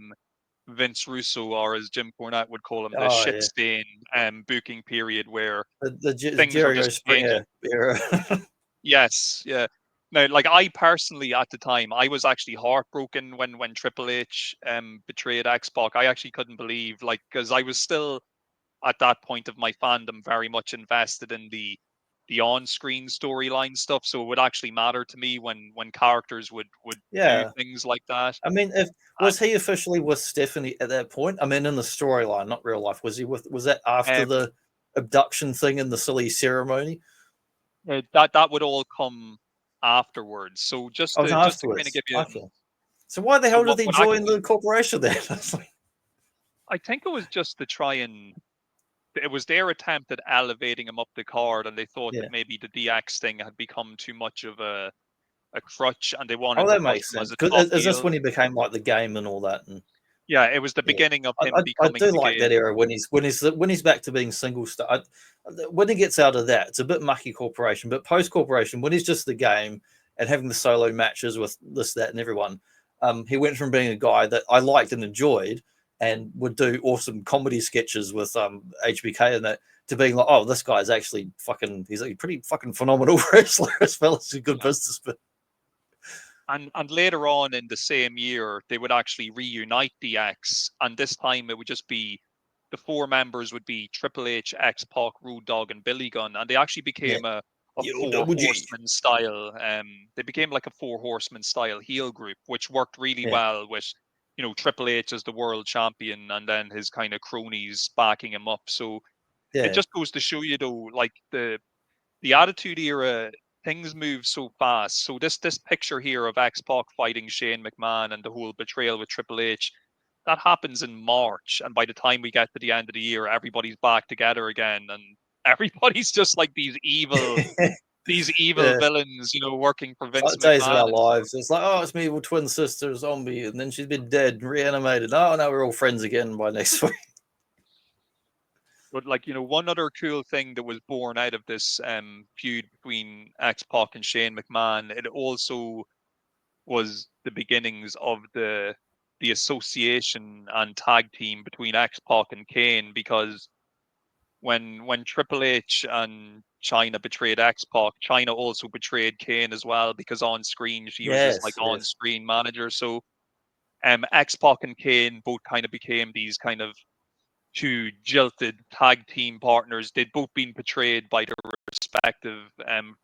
Vince Russo, or as Jim Cornette would call him, the shit stain booking period where
the
things are just Springer
era.
Yes, yeah. Now, like, I personally at the time, I was actually heartbroken when Triple H betrayed X-Pac. I actually couldn't believe, like, because I was still at that point of my fandom very much invested in the on-screen storyline stuff, so it would actually matter to me when characters would do things like that.
I mean, was he officially with Stephanie at that point? I mean, in the storyline, not real life. Was that after the abduction thing and the silly ceremony?
That would all come afterwards. So just to kind of give you.
Okay. So why the hell did he join the corporation then?
I think it was just to try and. It was their attempt at elevating him up the card, and they thought that maybe the DX thing had become too much of a crutch, and they wanted.
Oh, that makes sense. Is this when he became like the game and all that? And
Yeah, it was the beginning of him
I
becoming
do
the
like that
game.
era when he's back to being single star. When he gets out of that, it's a bit mucky corporation, but post corporation, when he's just the game and having the solo matches with this, that, and everyone, he went from being a guy that I liked and enjoyed and would do awesome comedy sketches with HBK and that, to being like, oh, this guy's actually he's a pretty fucking phenomenal wrestler as well as a good businessman.
And later on in the same year, they would actually reunite the X, and this time it would just be the four members would be Triple H, X-Pac, Road Dogg, and Billy Gunn, and they actually became a four horseman style. They became like a four horseman style heel group, which worked really well with, Triple H as the world champion, and then his kind of cronies backing him up. So it just goes to show you, though, like the Attitude Era, things move so fast. So this picture here of X-Pac fighting Shane McMahon and the whole betrayal with Triple H, that happens in March, and by the time we get to the end of the year, everybody's back together again, and everybody's just like these evil villains, working for Vince
like Days of
McMahon
Our Lives. It's like, oh, it's my evil twin sister zombie, and then she's been dead, reanimated. Oh, now we're all friends again by next week.
But one other cool thing that was born out of this feud between X-Pac and Shane McMahon, it also was the beginnings of the association and tag team between X-Pac and Kane, because when Triple H and China betrayed X-Pac, China also betrayed Kane as well, because on screen she was just like on-screen manager. So X-Pac and Kane both kind of became these kind of two jilted tag team partners. They'd both been betrayed by their respective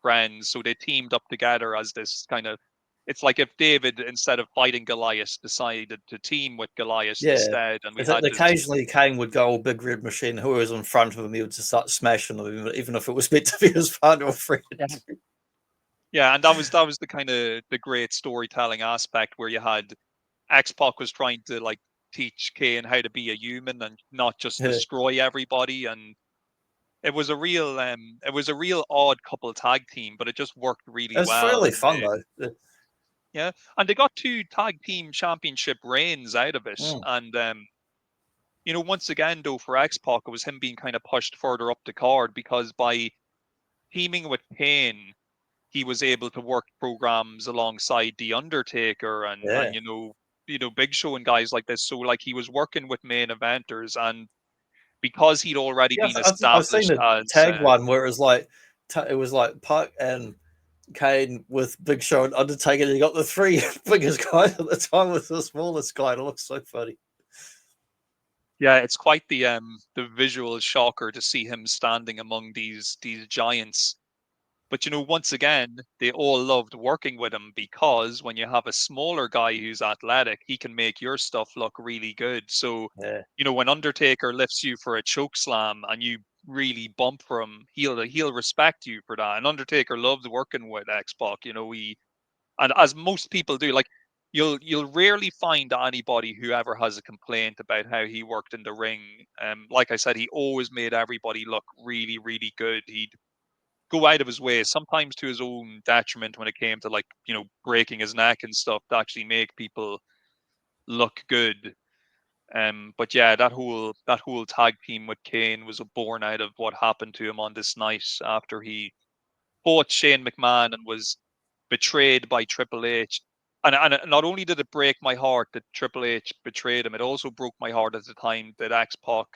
friends, so they teamed up together as this kind of. It's like if David, instead of fighting Goliath, decided to team with Goliath instead, and we had
occasionally Kane would go all big red machine. Who was in front of him, he would just start smashing them, even if it was meant to be his partner or friend.
Yeah, and that was the kind of the great storytelling aspect, where you had X-Pac was trying to like teach Kane how to be a human and not just destroy everybody, and it was a real odd couple tag team, but it just worked really well.
It was fairly fun though.
Yeah, and they got 2 tag team championship reigns out of it, and once again though, for X-Pac, it was him being kind of pushed further up the card, because by teaming with Kane, he was able to work programs alongside The Undertaker and Big Show and guys like this. So like he was working with main eventers, and because he'd already been established.
I've seen a tag one where it was like Pac and Kane with Big Show and Undertaker. And you got the 3 biggest guys at the time with the smallest guy. It looks so funny.
Yeah, it's quite the visual shocker to see him standing among these giants. But once again, they all loved working with him, because when you have a smaller guy who's athletic, he can make your stuff look really good. So, when Undertaker lifts you for a choke slam and you really bump for him, he'll respect you for that. And Undertaker loves working with X-Pac. And as most people do, like you'll rarely find anybody who ever has a complaint about how he worked in the ring. Like I said, he always made everybody look really, really good. He'd go out of his way, sometimes to his own detriment, when it came to like breaking his neck and stuff, to actually make people look good. But yeah, that whole tag team with Kane was born out of what happened to him on this night after he fought Shane McMahon and was betrayed by Triple H. And not only did it break my heart that Triple H betrayed him, it also broke my heart at the time that X-Pac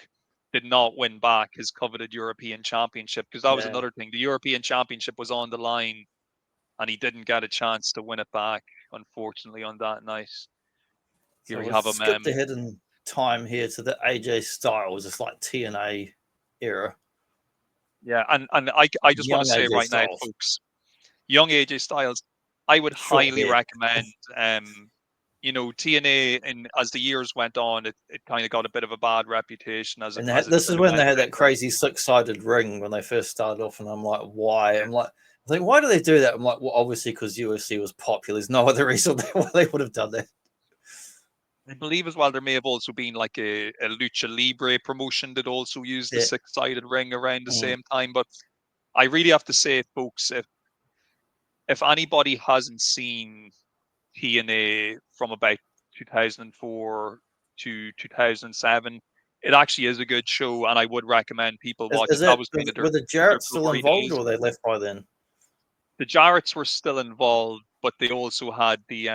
did not win back his coveted European Championship, because that was another thing. The European Championship was on the line, and he didn't get a chance to win it back, unfortunately, on that night. Here we have him.
Skipped ahead in time here to the AJ Styles. It's like TNA era.
Yeah, and I just want to say right now, folks, young AJ Styles, I would highly recommend. TNA, and as the years went on, it kind of got a bit of a bad reputation
this is when they had that crazy 6-sided ring when they first started off, and I'm like, why? I think, why do they do that? I'm like, well, obviously because UFC was popular. There's no other reason why they would have done that.
I believe as well there may have also been like a Lucha Libre promotion that also used the 6-sided ring around the same time. But I really have to say, folks, if anybody hasn't seen TNA from about 2004 to 2007. It actually is a good show, and I would recommend people watch it. That was kind of
were the
their
Jarretts still
glory
involved,
days.
or were they left by then?
The Jarretts were still involved, but they also had the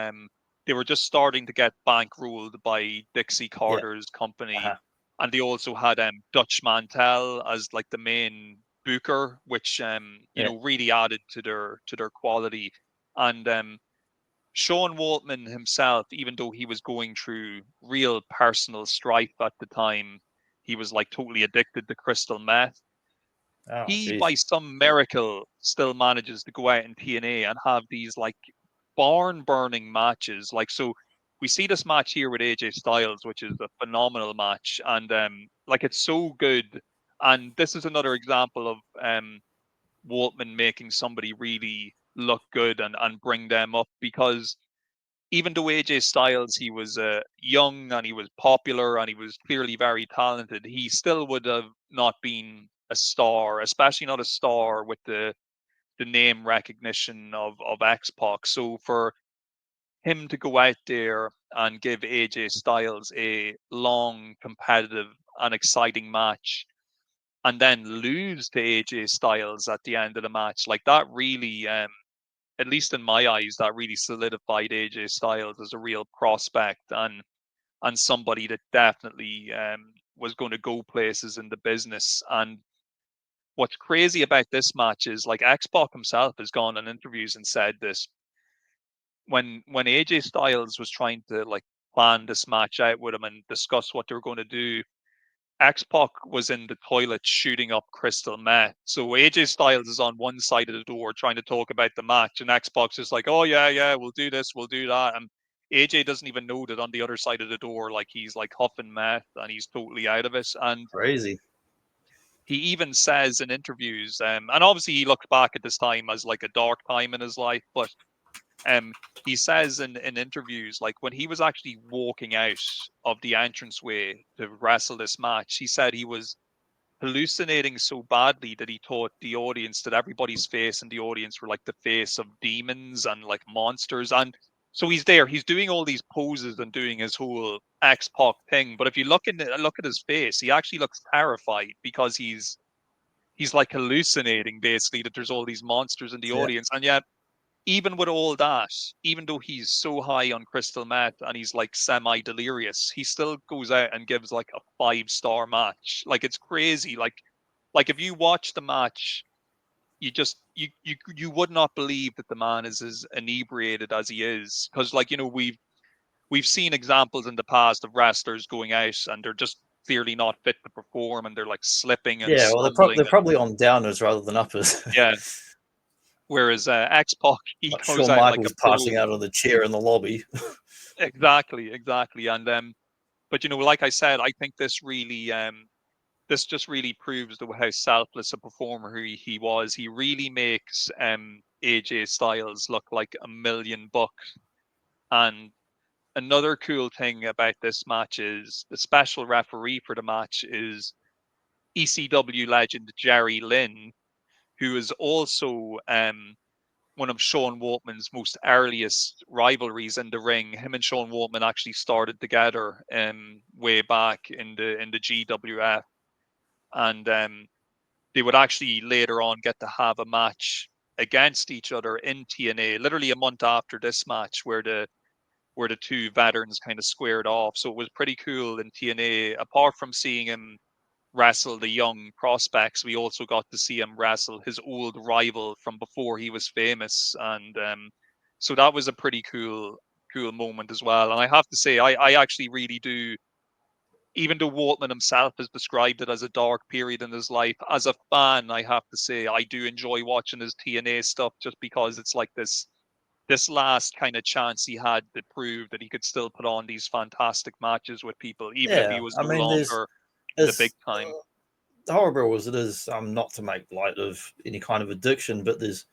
they were just starting to get bankrolled by Dixie Carter's company, and they also had Dutch Mantel as like the main booker, which you know, really added to their quality. And Sean Waltman himself, even though he was going through real personal strife at the time, he was like totally addicted to crystal meth. He, by some miracle, still manages to go out in TNA and have these like barn burning matches. Like, so we see this match here with AJ Styles, which is a phenomenal match, and like, it's so good. And this is another example of Waltman making somebody really look good and bring them up, because even though AJ Styles, he was young and he was popular and he was clearly very talented, he still would have not been a star, especially not a star with the name recognition of X-Pac. So for him to go out there and give AJ Styles a long, competitive and exciting match, and then lose to AJ Styles at the end of the match, like, that really, at least in my eyes, that really solidified AJ Styles as a real prospect and somebody that definitely was going to go places in the business. And what's crazy about this match is, like, X-Pac himself has gone on interviews and said this. When AJ Styles was trying to like plan this match out with him and discuss what they were going to do, X-Pac was in the toilet shooting up crystal meth. So AJ Styles is on one side of the door trying to talk about the match, and X-Pac's just like, oh yeah, we'll do this, we'll do that. And AJ doesn't even know that on the other side of the door, like, he's like huffing meth and he's totally out of it. And
crazy.
He even says in interviews, and obviously he looks back at this time as like a dark time in his life, but he says in interviews, like, when he was actually walking out of the entranceway to wrestle this match, he said he was hallucinating so badly that he thought the audience, that everybody's face in the audience were like the face of demons and like monsters. And so he's there, he's doing all these poses and doing his whole X-Pac thing. But if you look at his face, he actually looks terrified, because he's like hallucinating basically that there's all these monsters in the audience. And yet, even with all that, even though he's so high on crystal meth and he's like semi-delirious, he still goes out and gives like a 5-star match. Like, it's crazy. Like if you watch the match, you just you would not believe that the man is as inebriated as he is, because, like, you know, we've seen examples in the past of wrestlers going out and they're just clearly not fit to perform and they're like slipping and
well, they're probably on downers rather than uppers.
Yeah. Whereas X-Pac, he
like
goes
Shawn
out
Michaels
like a
passing out on the chair in the lobby.
Exactly. And but, you know, like I said, I think this really this just really proves how selfless a performer he was. He really makes AJ Styles look like $1 million. And another cool thing about this match is the special referee for the match is ECW legend Jerry Lynn, who is also one of Sean Waltman's most earliest rivalries in the ring. Him and Sean Waltman actually started together way back in the GWF, and they would actually later on get to have a match against each other in TNA, literally a month after this match, where the two veterans kind of squared off. So it was pretty cool in TNA. Apart from seeing him wrestle the young prospects, we also got to see him wrestle his old rival from before he was famous. And so that was a pretty cool moment as well. And I have to say, I actually really do, even though Waltman himself has described it as a dark period in his life, as a fan, I have to say I do enjoy watching his TNA stuff, just because it's like this last kind of chance he had to prove that he could still put on these fantastic matches with people, even if he was no longer in the big time.
Horrible as it is, not to make light of any kind of addiction, but there's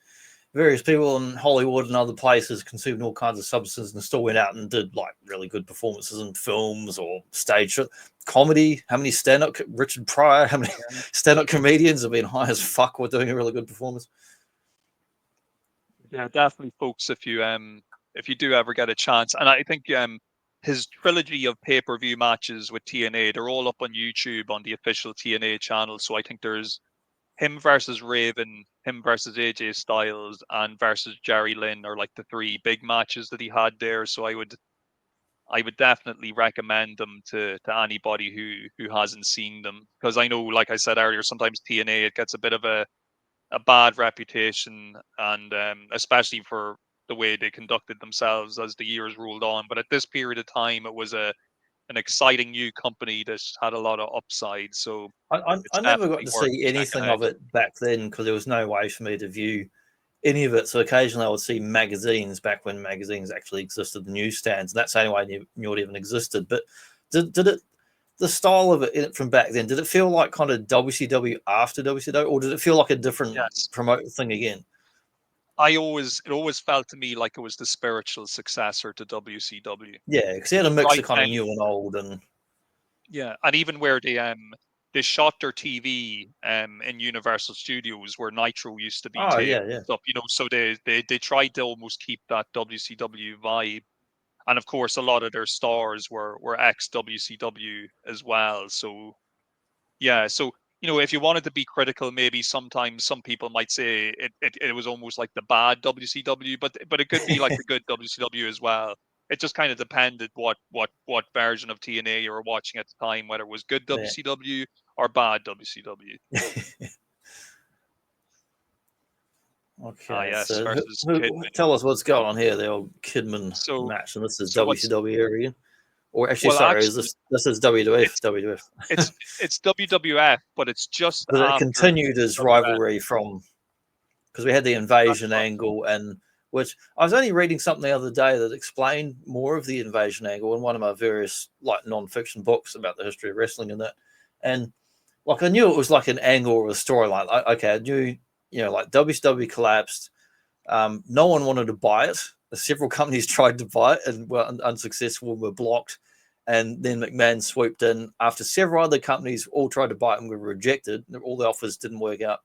various people in Hollywood and other places consuming all kinds of substances and still went out and did like really good performances in films or stage comedy. How many stand-up, Richard Pryor, how many stand-up comedians have been high as fuck while doing a really good performance?
Yeah, definitely, folks. If you do ever get a chance, and I think his trilogy of pay-per-view matches with TNA, they're all up on YouTube on the official TNA channel. So I think there's him versus Raven, him versus AJ Styles, and versus Jerry Lynn are like the 3 big matches that he had there. So I would definitely recommend them to anybody who hasn't seen them, because I know, like I said earlier, sometimes TNA, it gets a bit of a bad reputation, and especially for the way they conducted themselves as the years rolled on. But at this period of time, it was an exciting new company that had a lot of upside. So
I never got to see anything of it back then because there was no way for me to view any of it. So occasionally I would see magazines back when magazines actually existed, the newsstands. And that's the only way I knew it even existed. But did it, the style of it from back then, did it feel like kind of WCW after WCW, or did it feel like a different promote thing again?
It always felt to me like it was the spiritual successor to WCW.
Yeah, because it had a mix of kind of new and old, and
and even where they shot their TV in Universal Studios where Nitro used to be taped up, so they tried to almost keep that WCW vibe. And of course, a lot of their stars were ex-WCW as well. So, so if you wanted to be critical, maybe sometimes some people might say it was almost like the bad WCW, but it could be like the good WCW as well. It just kind of depended what version of TNA you were watching at the time, whether it was good WCW or bad WCW.
Okay, so tell us what's going on here, the old Kidman match, and this is WCW area. Or actually, this is WWF.
It's WWF, but it's just
because it continued as rivalry from, because we had the invasion angle, and which I was only reading something the other day that explained more of the invasion angle in one of my various like non-fiction books about the history of wrestling and that. And like I knew it was like an angle or a storyline. Okay, I knew, like WCW collapsed. No one wanted to buy it. Several companies tried to buy it and were unsuccessful, were blocked. And then McMahon swooped in after several other companies all tried to buy it and were rejected. All the offers didn't work out.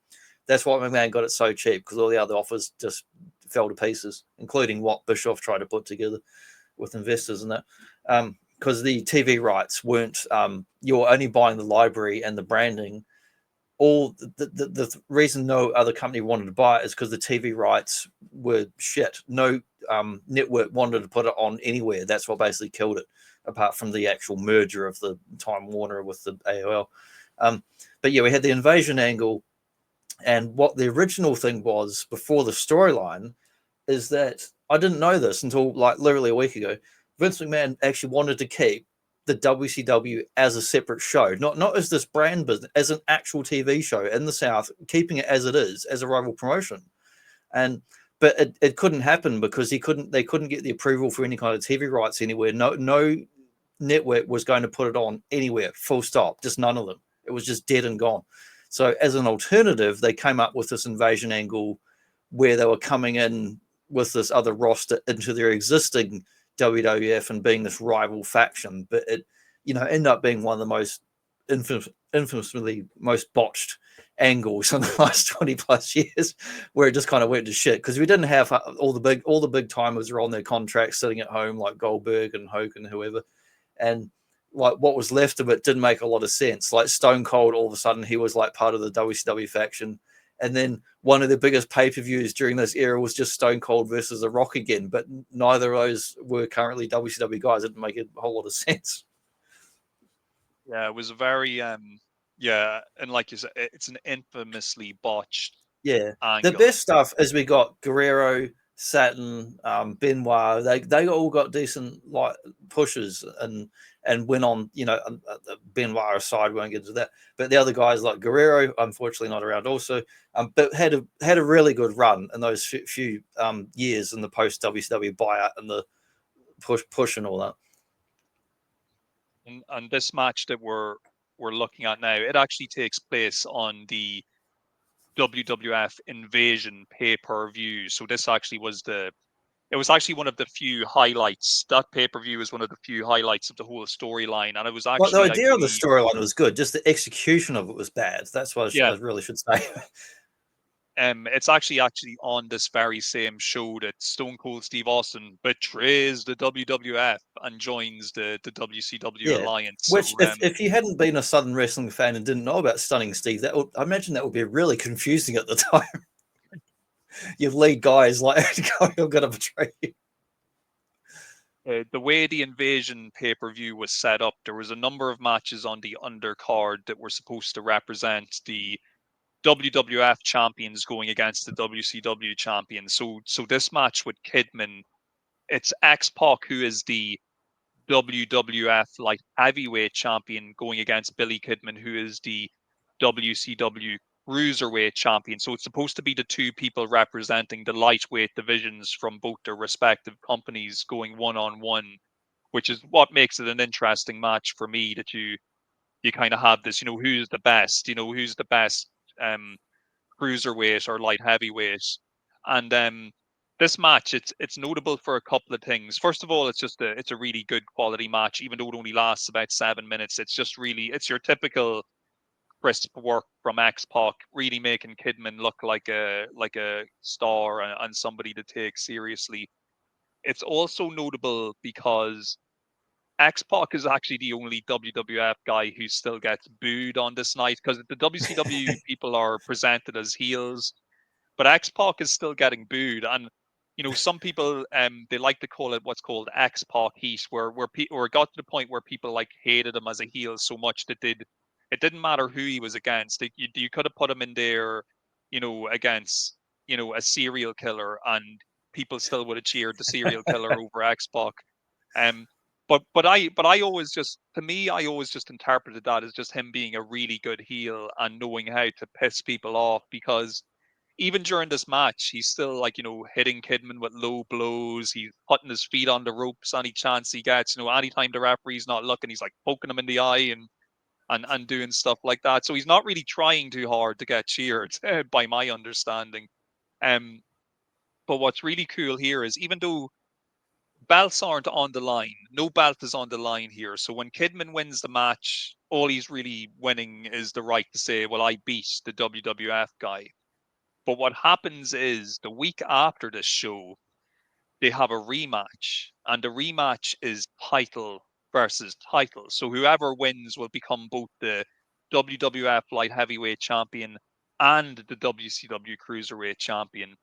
That's why McMahon got it so cheap, because all the other offers just fell to pieces, including what Bischoff tried to put together with investors and that. Because the TV rights weren't, you were only buying the library and the branding. All the reason no other company wanted to buy it is because the TV rights were shit. No network wanted to put it on anywhere. That's what basically killed it, apart from the actual merger of the Time Warner with the AOL. But yeah, we had the invasion angle, and what the original thing was before the storyline is that I didn't know this until like literally a week ago. Vince McMahon actually wanted to keep the WCW as a separate show, not as this brand business, as an actual TV show in the South, keeping it as it is, as a rival promotion. But it couldn't happen because they couldn't get the approval for any kind of TV rights anywhere. No network was going to put it on anywhere, full stop, just none of them. It was just dead and gone. So as an alternative, they came up with this invasion angle where they were coming in with this other roster into their existing WWF and being this rival faction, but it ended up being one of the most infamously most botched angles in the last 20 plus years, where it just kind of went to shit because we didn't have all the big timers were on their contracts sitting at home like Goldberg and Hogan and whoever, and like what was left of it didn't make a lot of sense. Like Stone Cold, all of a sudden he was like part of the WCW faction. And then one of the biggest pay-per-views during this era was just Stone Cold versus The Rock again. But neither of those were currently WCW guys. It didn't make a whole lot of sense.
Yeah, it was a very, and like you said, it's an infamously botched angle.
The best stuff is we got Guerrero, Saturn, Benoit. They all got decent like pushes and went on, Benoit aside, won't get into that. But the other guys like Guerrero, unfortunately not around also, but had a really good run in those few years in the post WCW buyout and the push and all that.
And this match that we're looking at now, it actually takes place on the WWF Invasion pay-per-view. So this actually was it was actually one of the few highlights. That pay-per-view was one of the few highlights of the whole storyline. And it was actually...
Well, the idea of the storyline was good. Just the execution of it was bad. That's what I really should say.
It's actually on this very same show that Stone Cold Steve Austin betrays the WWF and joins the WCW alliance.
Which,
So,
if you hadn't been a Southern wrestling fan and didn't know about Stunning Steve, I imagine that would be really confusing at the time. Your lead guy is like, I'm going to betray you.
The way the Invasion pay-per-view was set up, there was a number of matches on the undercard that were supposed to represent the WWF champions going against the WCW champions. So this match with Kidman, it's X-Pac, who is the WWF light heavyweight champion, going against Billy Kidman, who is the WCW cruiserweight champion. So it's supposed to be the two people representing the lightweight divisions from both their respective companies going one-on-one, which is what makes it an interesting match for me, that you kind of have this, who's the best, who's the best cruiserweight or light heavyweight. And this match, it's notable for a couple of things. First of all, it's a really good quality match, even though it only lasts about 7 minutes. It's your typical crisp work from X-Pac, really making Kidman look like a star and somebody to take seriously. It's also notable because X-Pac is actually the only WWF guy who still gets booed on this night, because the WCW people are presented as heels, but X-Pac is still getting booed. And some people they like to call it what's called X-Pac heat, where it got to the point where people like hated him as a heel so much that it didn't matter who he was against. You could have put him in there, against a serial killer, and people still would have cheered the serial killer over X-Pac. But I always just interpreted that as just him being a really good heel and knowing how to piss people off, because even during this match, he's still like, hitting Kidman with low blows. He's putting his feet on the ropes any chance he gets. Anytime the referee's not looking, he's like poking him in the eye and doing stuff like that. So he's not really trying too hard to get cheered, by my understanding. But what's really cool here is, even though belts aren't on the line, no belt is on the line here. So when Kidman wins the match, all he's really winning is the right to say, well, I beat the WWF guy. But what happens is, the week after this show, they have a rematch, and the rematch is title versus title. So whoever wins will become both the WWF light heavyweight champion and the WCW cruiserweight champion.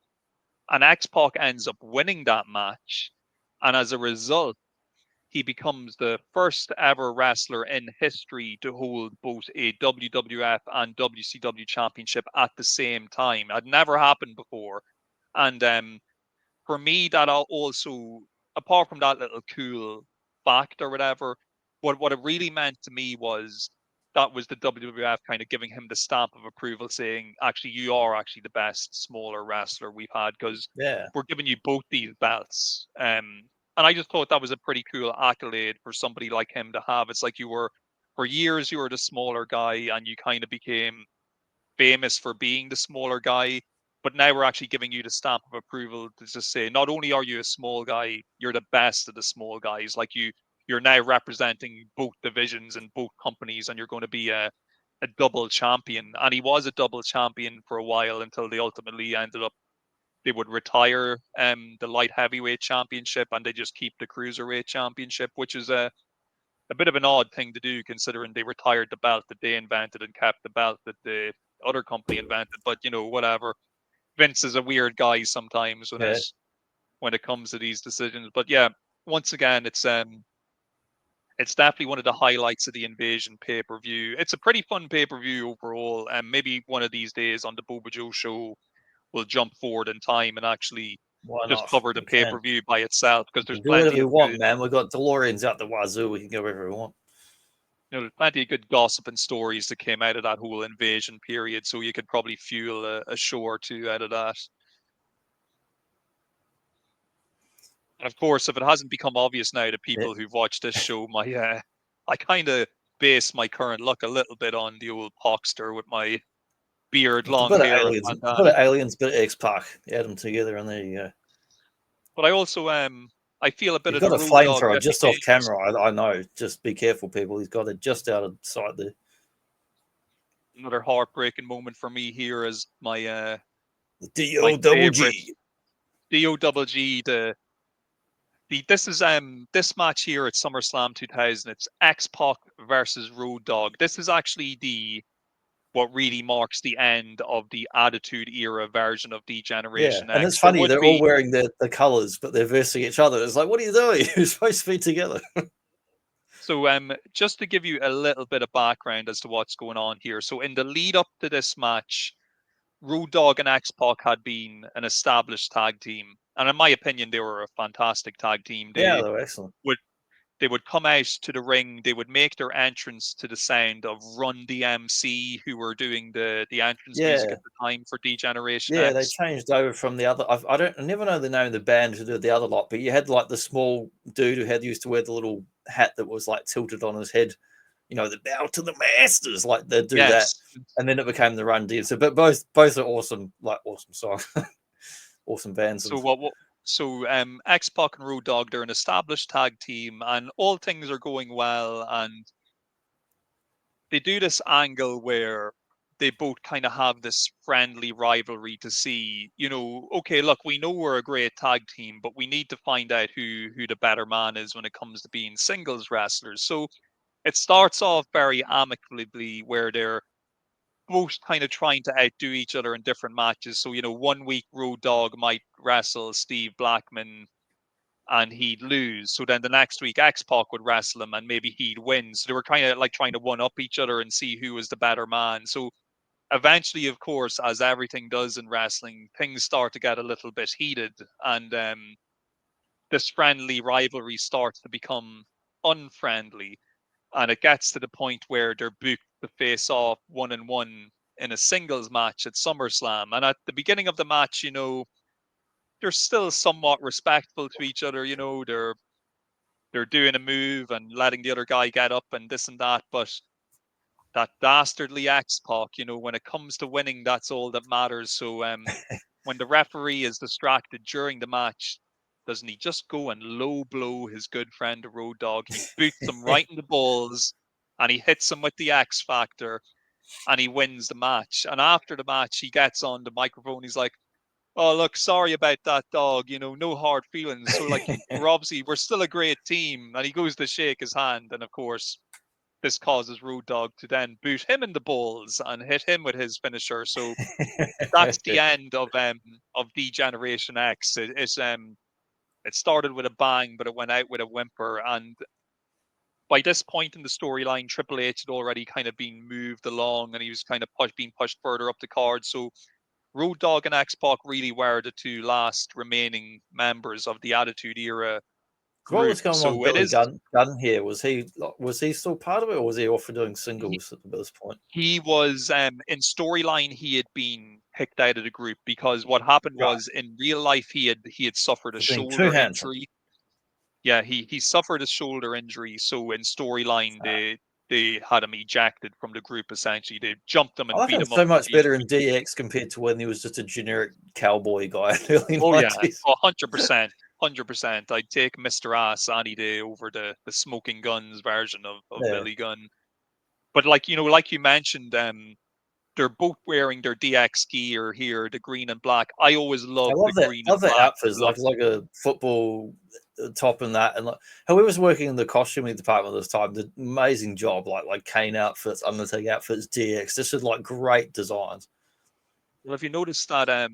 And X-Pac ends up winning that match, and as a result, he becomes the first ever wrestler in history to hold both a WWF and WCW championship at the same time. It had never happened before. And for me, that also, apart from that little cool fact or whatever, what it really meant to me was that was the WWF kind of giving him the stamp of approval, saying, actually, you are actually the best smaller wrestler we've had, because we're giving you both these belts. And I just thought that was a pretty cool accolade for somebody like him to have. It's like, for years, you were the smaller guy, and you kind of became famous for being the smaller guy. But now we're actually giving you the stamp of approval to just say, not only are you a small guy, you're the best of the small guys. Like, you're now representing both divisions and both companies, and you're going to be a double champion. And he was a double champion for a while, until they ultimately ended up, they would retire the light heavyweight championship, and they just keep the cruiserweight championship, which is a bit of an odd thing to do, considering they retired the belt that they invented and kept the belt that the other company invented. But whatever. Vince is a weird guy sometimes when it comes to these decisions. But yeah, once again, it's definitely one of the highlights of the Invasion pay-per-view. It's a pretty fun pay-per-view overall, and maybe one of these days on the Boba Joe show, we'll jump forward in time and actually just cover the pay-per-view by itself, because there's
do whatever we want, man. We've got DeLoreans out the wazoo. We can go wherever we want.
There's plenty of good gossip and stories that came out of that whole Invasion period, so you could probably fuel a show or two out of that. And of course, if it hasn't become obvious now to people who've watched this show, I kind of base my current look a little bit on the old Poxter with my beard, long hair.
Bit of Aliens, bit of X-Pac. Add them together, and there you go.
But I also I feel a bit
You've
of
got a flamethrower just off camera. I know. Just be careful, people. He's got it just out of sight there.
Another heartbreaking moment for me here, as my
D-O-double-G.
D-O-double-G. This match here at SummerSlam 2000. It's X-Pac versus Road Dogg. This is actually what really marks the end of the Attitude Era version of D-Generation X.
And it's funny, they're all wearing the colours, but they're versing each other. It's like, what are you doing? You're supposed to be together.
So just to give you a little bit of background as to what's going on here. So in the lead up to this match, Road Dogg and X-Pac had been an established tag team. And in my opinion, they were a fantastic tag team.
They were excellent.
They would come out to the ring. They would make their entrance to the sound of Run DMC, who were doing the entrance music at the time for D-Generation X.
They changed over from the other. I never know the name of the band who did the other lot, but you had like the small dude who used to wear the little hat that was like tilted on his head. You know, the bow to the masters, like they do that, and then it became the Run DMC. But both are awesome, like awesome songs, awesome bands.
So X-Pac and Road Dogg, they're an established tag team, and all things are going well. And they do this angle where they both kind of have this friendly rivalry to see, you know, okay, look, we know we're a great tag team, but we need to find out who the better man is when it comes to being singles wrestlers. So it starts off very amicably, where they're both kind of trying to outdo each other in different matches. So, you know, one week Road Dogg might wrestle Steve Blackman and he'd lose. So then the next week X-Pac would wrestle him and maybe he'd win. So they were kind of like trying to one up each other and see who was the better man. So eventually, of course, as everything does in wrestling, things start to get a little bit heated, and this friendly rivalry starts to become unfriendly. And it gets to the point where they're booked to face off 1-on-1 in a singles match at SummerSlam. And at the beginning of the match, you know, they're still somewhat respectful to each other. You know, they're doing a move and letting the other guy get up and this and that. But that dastardly X-Pac, you know, when it comes to winning, that's all that matters. So when the referee is distracted during the match, doesn't he just go and low blow his good friend, the Road Dogg? He boots him right in the balls and he hits him with the X Factor and he wins the match. And after the match, he gets on the microphone. He's like, oh, look, sorry about that, Dog. You know, no hard feelings. So, like, we're still a great team. And he goes to shake his hand. And of course, this causes Road Dogg to then boot him in the balls and hit him with his finisher. So that's the end of D-Generation X. It started with a bang, but it went out with a whimper. And by this point in the storyline, Triple H had already kind of been moved along, and he was kind of being pushed further up the card. So Road Dogg and X-Pac really were the two last remaining members of the Attitude Era.
What was going on with Billy Gunn here? Was he still part of it, or was he off for doing singles at this point?
He was in storyline. He had been kicked out of the group because what happened was in real life he had suffered a shoulder injury. Yeah, he suffered a shoulder injury. So in storyline they had him ejected from the group. Essentially, they jumped him and beat him up.
So much better in DX compared to when he was just a generic cowboy guy.
Oh yeah, 100%. 100%. I'd take Mr. Ass any day over the smoking guns version of Billy Gunn. But like you mentioned, they're both wearing their DX gear here, the green and black. I always love the green and black.
Outfits, like a football top and that, and like whoever's working in the costuming department at this time did an amazing job. Like Kane outfits, Undertaker outfits, DX. This is like great designs.
Well, if you notice that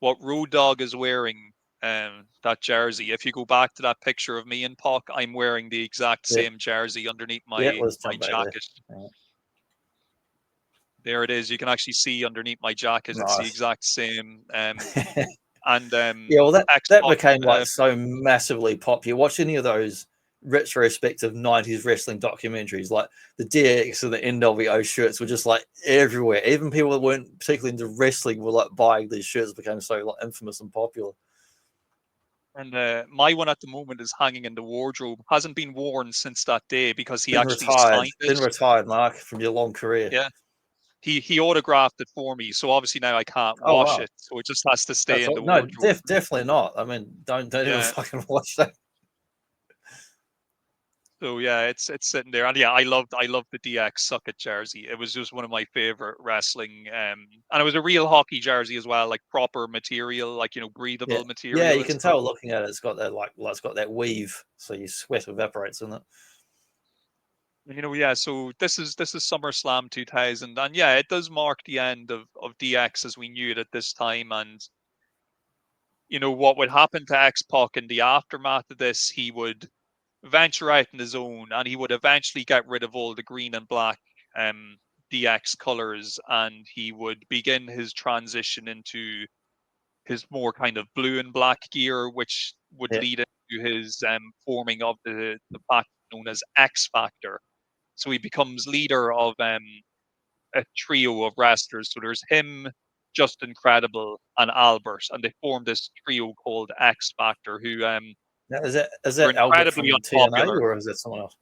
what Road Dogg is wearing, that jersey, if you go back to that picture of me and Pac, I'm wearing the exact same jersey underneath my jacket. There it is. You can actually see underneath my jacket. Nice. It's the exact same.
That became like so massively popular. Watch any of those retrospective 90s wrestling documentaries, like the DX and the NWO shirts were just like everywhere. Even people that weren't particularly into wrestling were like buying these shirts. Became so like infamous and popular.
And my one at the moment is hanging in the wardrobe. Hasn't been worn since that day because he actually signed it.
Been retired, Mark, from your long career.
Yeah. He autographed it for me, so obviously now I can't wash it. So it just has to stay in the wardrobe.
No, definitely not. I mean, don't even fucking wash that.
So yeah, it's sitting there, and yeah, I loved the DX Suck It jersey. It was just one of my favorite wrestling, and it was a real hockey jersey as well, like proper material, like breathable material.
Yeah, you can tell looking at it. It's got that it's got that weave, so your sweat evaporates in it.
Yeah. So this is SummerSlam 2000, and yeah, it does mark the end of DX as we knew it at this time, and what would happen to X-Pac in the aftermath of this, he would venture out on his own, and he would eventually get rid of all the green and black DX colors, and he would begin his transition into his more kind of blue and black gear, which would lead into his forming of the faction known as X Factor. So he becomes leader of a trio of wrestlers. So there's him, Justin Credible, and Albert, and they form this trio called X Factor, who
now, is that Albert from TNA or is that someone else?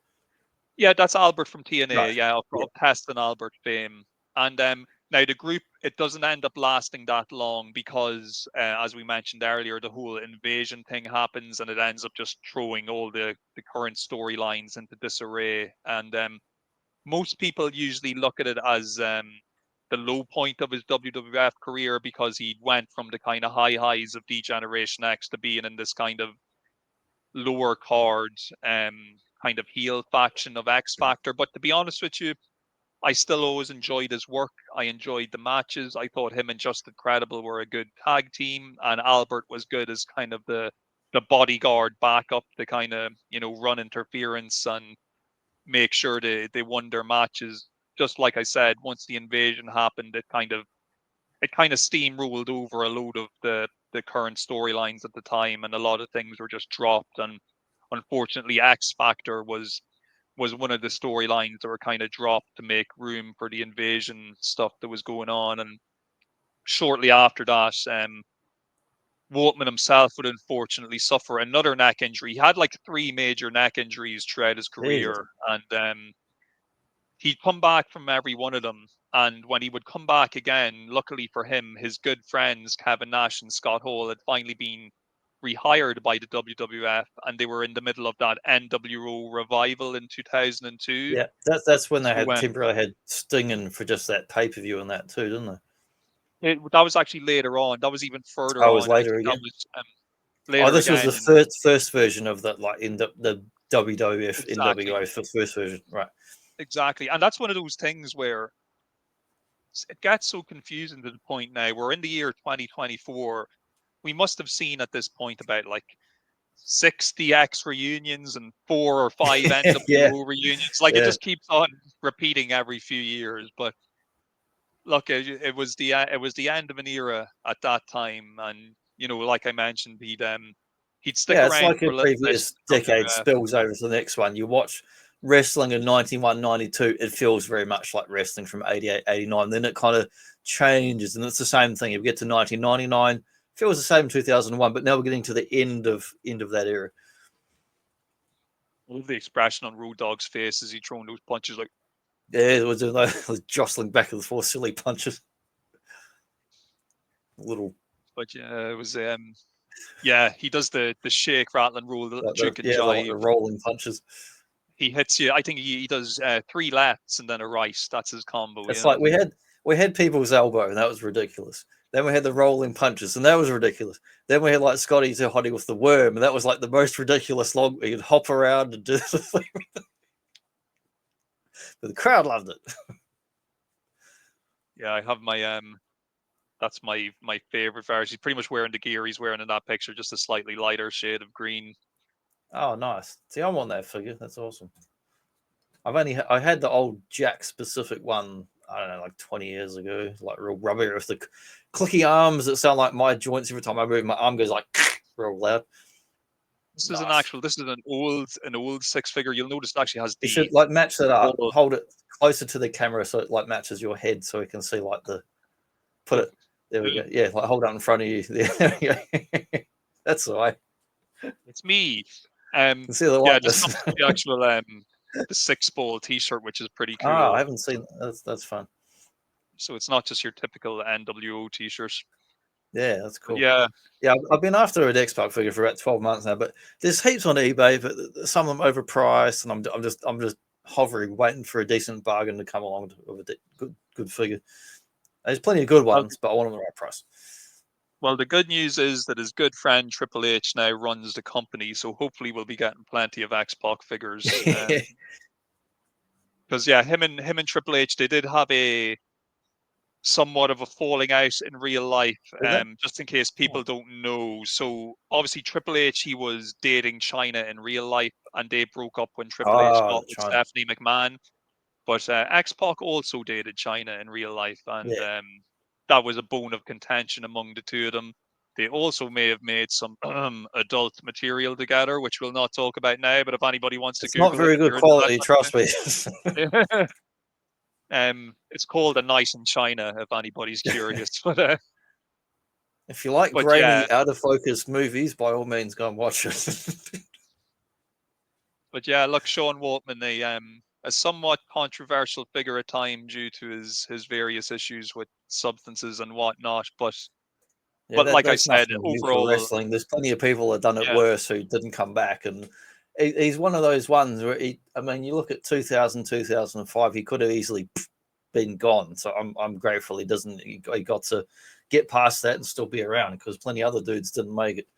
Yeah, that's Albert from TNA.
Right.
Yeah, of Test and Albert fame. And now the group, it doesn't end up lasting that long because, as we mentioned earlier, the whole invasion thing happens, and it ends up just throwing all the current storylines into disarray. And most people usually look at it as the low point of his WWF career, because he went from the kind of high highs of D-Generation X to being in this kind of lower card kind of heel faction of X Factor. But to be honest with you, I still always enjoyed his work. I enjoyed the matches. I thought him and Justin Credible were a good tag team, and Albert was good as kind of the bodyguard backup to kind of run interference and make sure they won their matches. Just like I said, once the invasion happened, it kind of steamrolled over a load of the current storylines at the time, and a lot of things were just dropped. And unfortunately, X Factor was one of the storylines that were kind of dropped to make room for the invasion stuff that was going on. And shortly after that, Waltman himself would unfortunately suffer another neck injury. He had like 3 major neck injuries throughout his career, and he'd come back from every one of them. And when he would come back again, luckily for him, his good friends Kevin Nash and Scott Hall had finally been rehired by the WWF, and they were in the middle of that NWO revival in 2002.
Yeah, that's when they temporarily had Sting in for just that pay-per-view and that too, didn't they?
That was actually later on. That was even further
on.
Oh,
it was later again?
That was, later
this
again
was the first version of that, like in the WWF
exactly.
NWO first version, right?
Exactly, and that's one of those things where it gets so confusing to the point now. We're in the year 2024. We must have seen at this point about like 6 DX reunions and 4 or 5 NWO reunions. Like it just keeps on repeating every few years. But look, it was the end of an era at that time, and like I mentioned, he'd stick around.
It's like a previous decade spills over to the next one. You watch wrestling in 91, 92, it feels very much like wrestling from 88, 89. Then it kind of changes, and it's the same thing. If we get to 1999, feels the same in 2001, but now we're getting to the end of that era.
I love the expression on Road Dogg's face as he throwing those punches, like
it was jostling back and forth, silly punches.
But yeah, it was he does the shake, rattle, and roll, the juke and
jive. The rolling punches.
He hits you. I think he does 3 lefts and then a right. That's his combo.
It's like we had people's elbow, and that was ridiculous. Then we had the rolling punches, and that was ridiculous. Then we had like Scotty Too Hotty with the worm, and that was like the most ridiculous long. He could hop around and do the thing. But the crowd loved it.
Yeah, I have my that's my favorite version. He's pretty much wearing the gear he's wearing in that picture, just a slightly lighter shade of green.
Oh, nice. See, I want that figure. That's awesome. I had the old Jack specific one, I don't know, like 20 years ago, like real rubber with the clicky arms that sound like my joints every time I move. My arm goes like real loud.
This is an old Syxx figure. You'll notice it actually has
You should like match that up. Hold it closer to the camera so it like matches your head, so we can see like put it. There we go. Yeah, like hold it in front of you. There we go. That's the way.
It's me.
See the
actual the Syxx Ball T-shirt, which is pretty cool.
I haven't seen that. That's fun.
So it's not just your typical NWO T-shirt.
Yeah, that's cool.
But
yeah, I've been after an X-Pac figure for about 12 months now, but there's heaps on eBay, but some of them overpriced, and I'm just hovering, waiting for a decent bargain to come along with a good figure. There's plenty of good ones, but I want them the right price.
Well, the good news is that his good friend Triple H now runs the company, so hopefully we'll be getting plenty of X-Pac figures. Because him and Triple H, they did have a somewhat of a falling out in real life. Just in case people don't know. So obviously Triple H, he was dating Chyna in real life, and they broke up when Triple H got with Stephanie McMahon. But X-Pac also dated Chyna in real life, and that was a bone of contention among the two of them. They also may have made some adult material together, which we'll not talk about now. But if anybody wants to Google
not very good quality, trust me.
It's called A Night in China, if anybody's curious. But
if you like grainy, out of focus movies, by all means, go and watch it.
But yeah, look, Sean Waltman, a somewhat controversial figure at times due to his various issues with substances and whatnot. But like I said, overall,
wrestling, there's plenty of people that done it worse who didn't come back, and he's one of those ones where you look at 2000, 2005, he could have easily been gone. So I'm grateful he doesn't. He got to get past that and still be around, because plenty of other dudes didn't make it.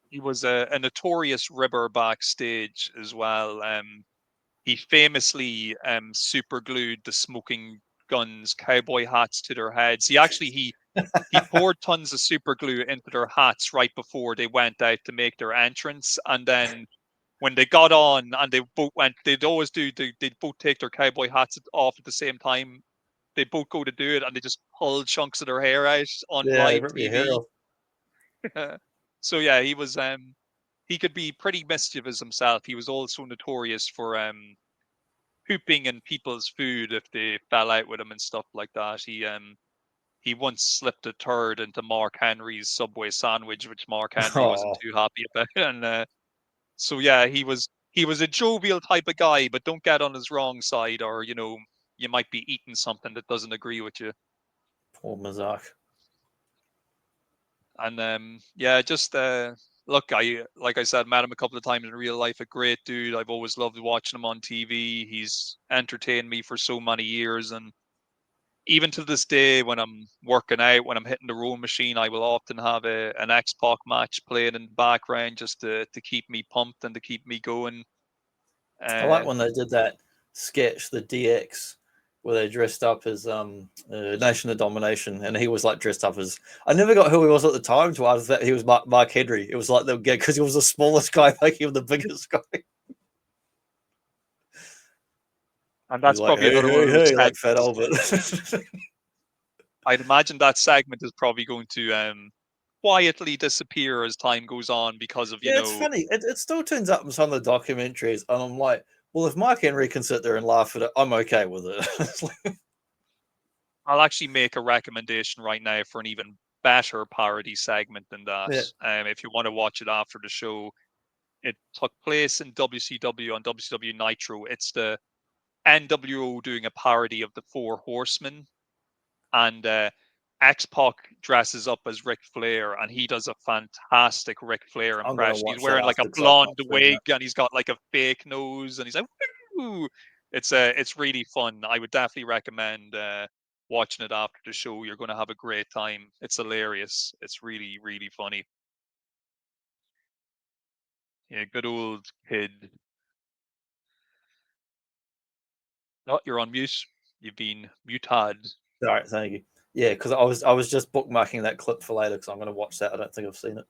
He was a notorious ribber backstage as well. He famously super glued the smoking guns cowboy hats to their heads. He poured tons of super glue into their hats right before they went out to make their entrance, and then when they got on and they both went, they'd both take their cowboy hats off at the same time. They both go to do it, and they just pull chunks of their hair out on live TV. So yeah, he was he could be pretty mischievous himself. He was also notorious for pooping in people's food if they fell out with him and stuff like that. He once slipped a turd into Mark Henry's Subway sandwich, which Mark Henry wasn't too happy about. And so yeah, he was a jovial type of guy, but don't get on his wrong side, or you might be eating something that doesn't agree with you.
Poor Mazak.
And just look, like I said, met him a couple of times in real life. A great dude. I've always loved watching him on TV. He's entertained me for so many years, and even to this day, when I'm working out, when I'm hitting the rowing machine, I will often have an X-Pac match playing in the background just to keep me pumped and to keep me going.
I like when they did that sketch, the DX, where they dressed up as Nation of Domination, and he was like dressed up as, I never got who he was at the time to ask that he was Mark Henry. It was like they'll get, because he was the smallest guy making him the biggest guy.
And that's probably another one of those
like Fat Albert.
I'd imagine that segment is probably going to quietly disappear as time goes on because of,
it's funny. It still turns up in some of the documentaries, and I'm like, well, if Mark Henry can sit there and laugh at it, I'm okay with it.
I'll actually make a recommendation right now for an even better parody segment than that. If you want to watch it after the show, it took place in WCW on WCW Nitro. It's the NWO doing a parody of the Four Horsemen, and X-Pac dresses up as Ric Flair, and he does a fantastic Ric Flair impression. He's wearing like a blonde wig, and he's got like a fake nose, and he's like, woo! It's really fun. I would definitely recommend watching it after the show. You're going to have a great time. It's hilarious. It's really, really funny. Yeah, good old Kid. Oh, you're on mute. You've been muted.
All right, thank you. Yeah, because I was just bookmarking that clip for later because I'm going to watch that. I don't think I've seen it.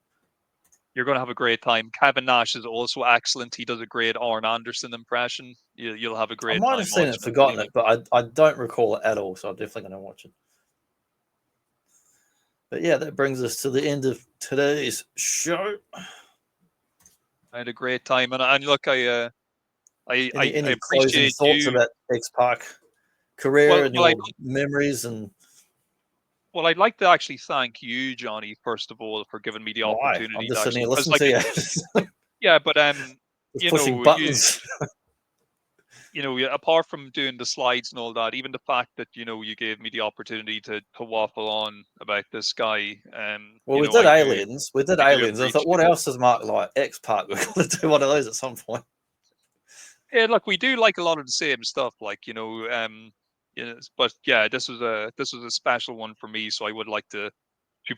You're going to have a great time. Kevin Nash is also excellent. He does a great Arn Anderson impression. You'll have a great time.
I might have seen it, forgotten it, but I don't recall it at all, so I'm definitely going to watch it. But yeah, that brings us to the end of today's show.
I had a great time, and look, I appreciate
thoughts about X-Pac career and your memories and.
Well, I'd like to actually thank you, Johnny, first of all, for giving me the opportunity.
I'm just sitting here listening to you.
Yeah, but
pushing buttons.
you know, apart from doing the slides and all that, even the fact that, you know, you gave me the opportunity to waffle on about this guy.
Well,
you
we
know,
did Aliens. We did
I do
Aliens. I thought, what
appreciate it.
else does Mark like? X-Pac. We're going to do one of those at some point.
Yeah, look, we do like a lot of the same stuff, like, you know, but yeah, this was a special one for me, so I would like to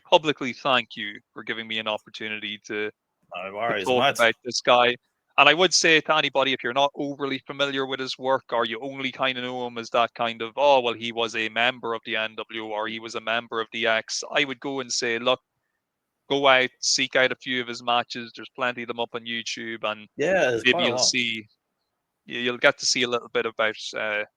publicly thank you for giving me an opportunity to
No worries,
talk
mate.
about this guy. And I would say to anybody, if you're not overly familiar with his work, or you only kind of know him as that kind of, oh, well, he was a member of the NW or he was a member of the X, I would go and say, look, go out, seek out a few of his matches. There's plenty of them up on YouTube, and
Yeah, there's
maybe
quite a
you'll
lot.
see, you'll get to see a little bit about,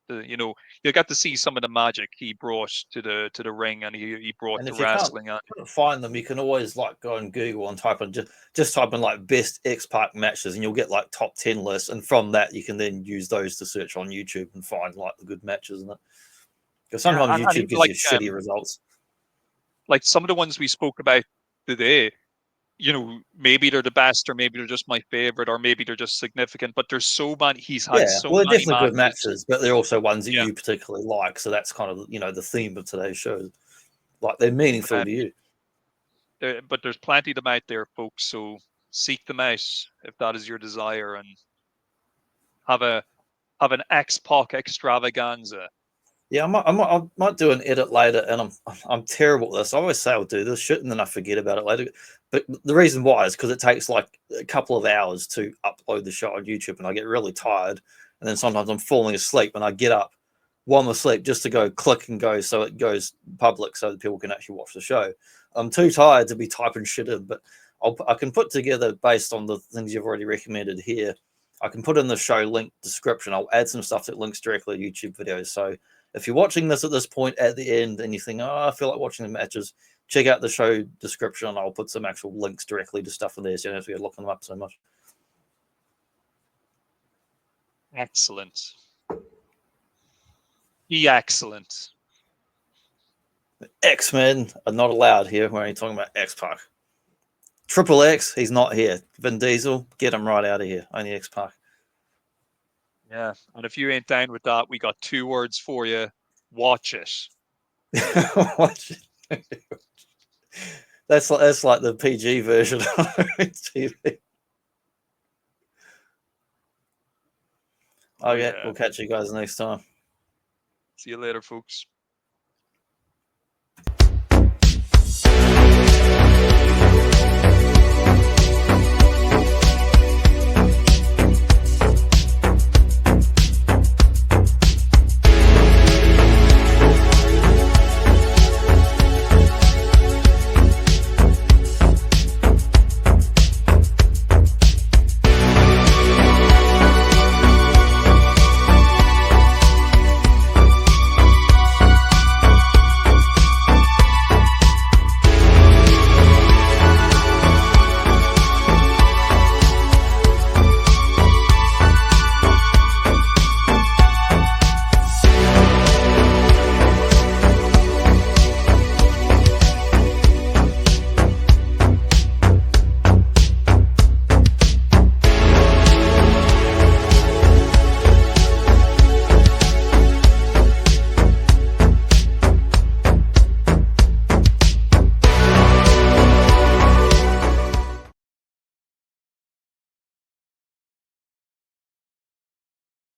you know, you'll get to see some of the magic he brought to the ring, and he brought
And
to
if you can't
wrestling.
find them, you can always like go on Google and type in just type in like best X-Pac matches, and you'll get like top 10 lists. And from that, you can then use those to search on YouTube and find like the good matches. And because sometimes
and
YouTube
even
gives you shitty results.
like some of the ones we spoke about today, you know, maybe they're the best, or maybe they're just my favorite, or maybe they're just significant. But there's so many. He's had
Yeah,
so
well, they're
many
definitely good
matches.
matches, but they're also ones that
Yeah.
you particularly like. So that's kind of, you know, the theme of today's show. Like they're meaningful to you.
But there's plenty of them out there, folks. So seek them out if that is your desire, and have an X-Pac extravaganza.
Yeah, I might do an edit later, and I'm terrible at this. I always say I'll do this shit, and then I forget about it later. But the reason why is because it takes like a couple of hours to upload the show on YouTube, and I get really tired. And then sometimes I'm falling asleep, and I get up while I'm asleep just to go click and go, so it goes public, so that people can actually watch the show. I'm too tired to be typing shit in, but I can put together based on the things you've already recommended here. I can put in the show link description. I'll add some stuff that links directly to YouTube videos. So if you're watching this at this point at the end and you think, oh, I feel like watching the matches, check out the show description, and I'll put some actual links directly to stuff in there, so you don't have to be looking them up so much.
Excellent. Be excellent.
X-Men are not allowed here. We're only talking about X-Pac. Triple X, he's not here. Vin Diesel, get him right out of here. Only X-Pac.
Yeah, and if you ain't down with that, we got 2 words for you. Watch it.
Watch it. That's like the PG version of TV. Okay, we'll catch you guys next time.
See you later, folks.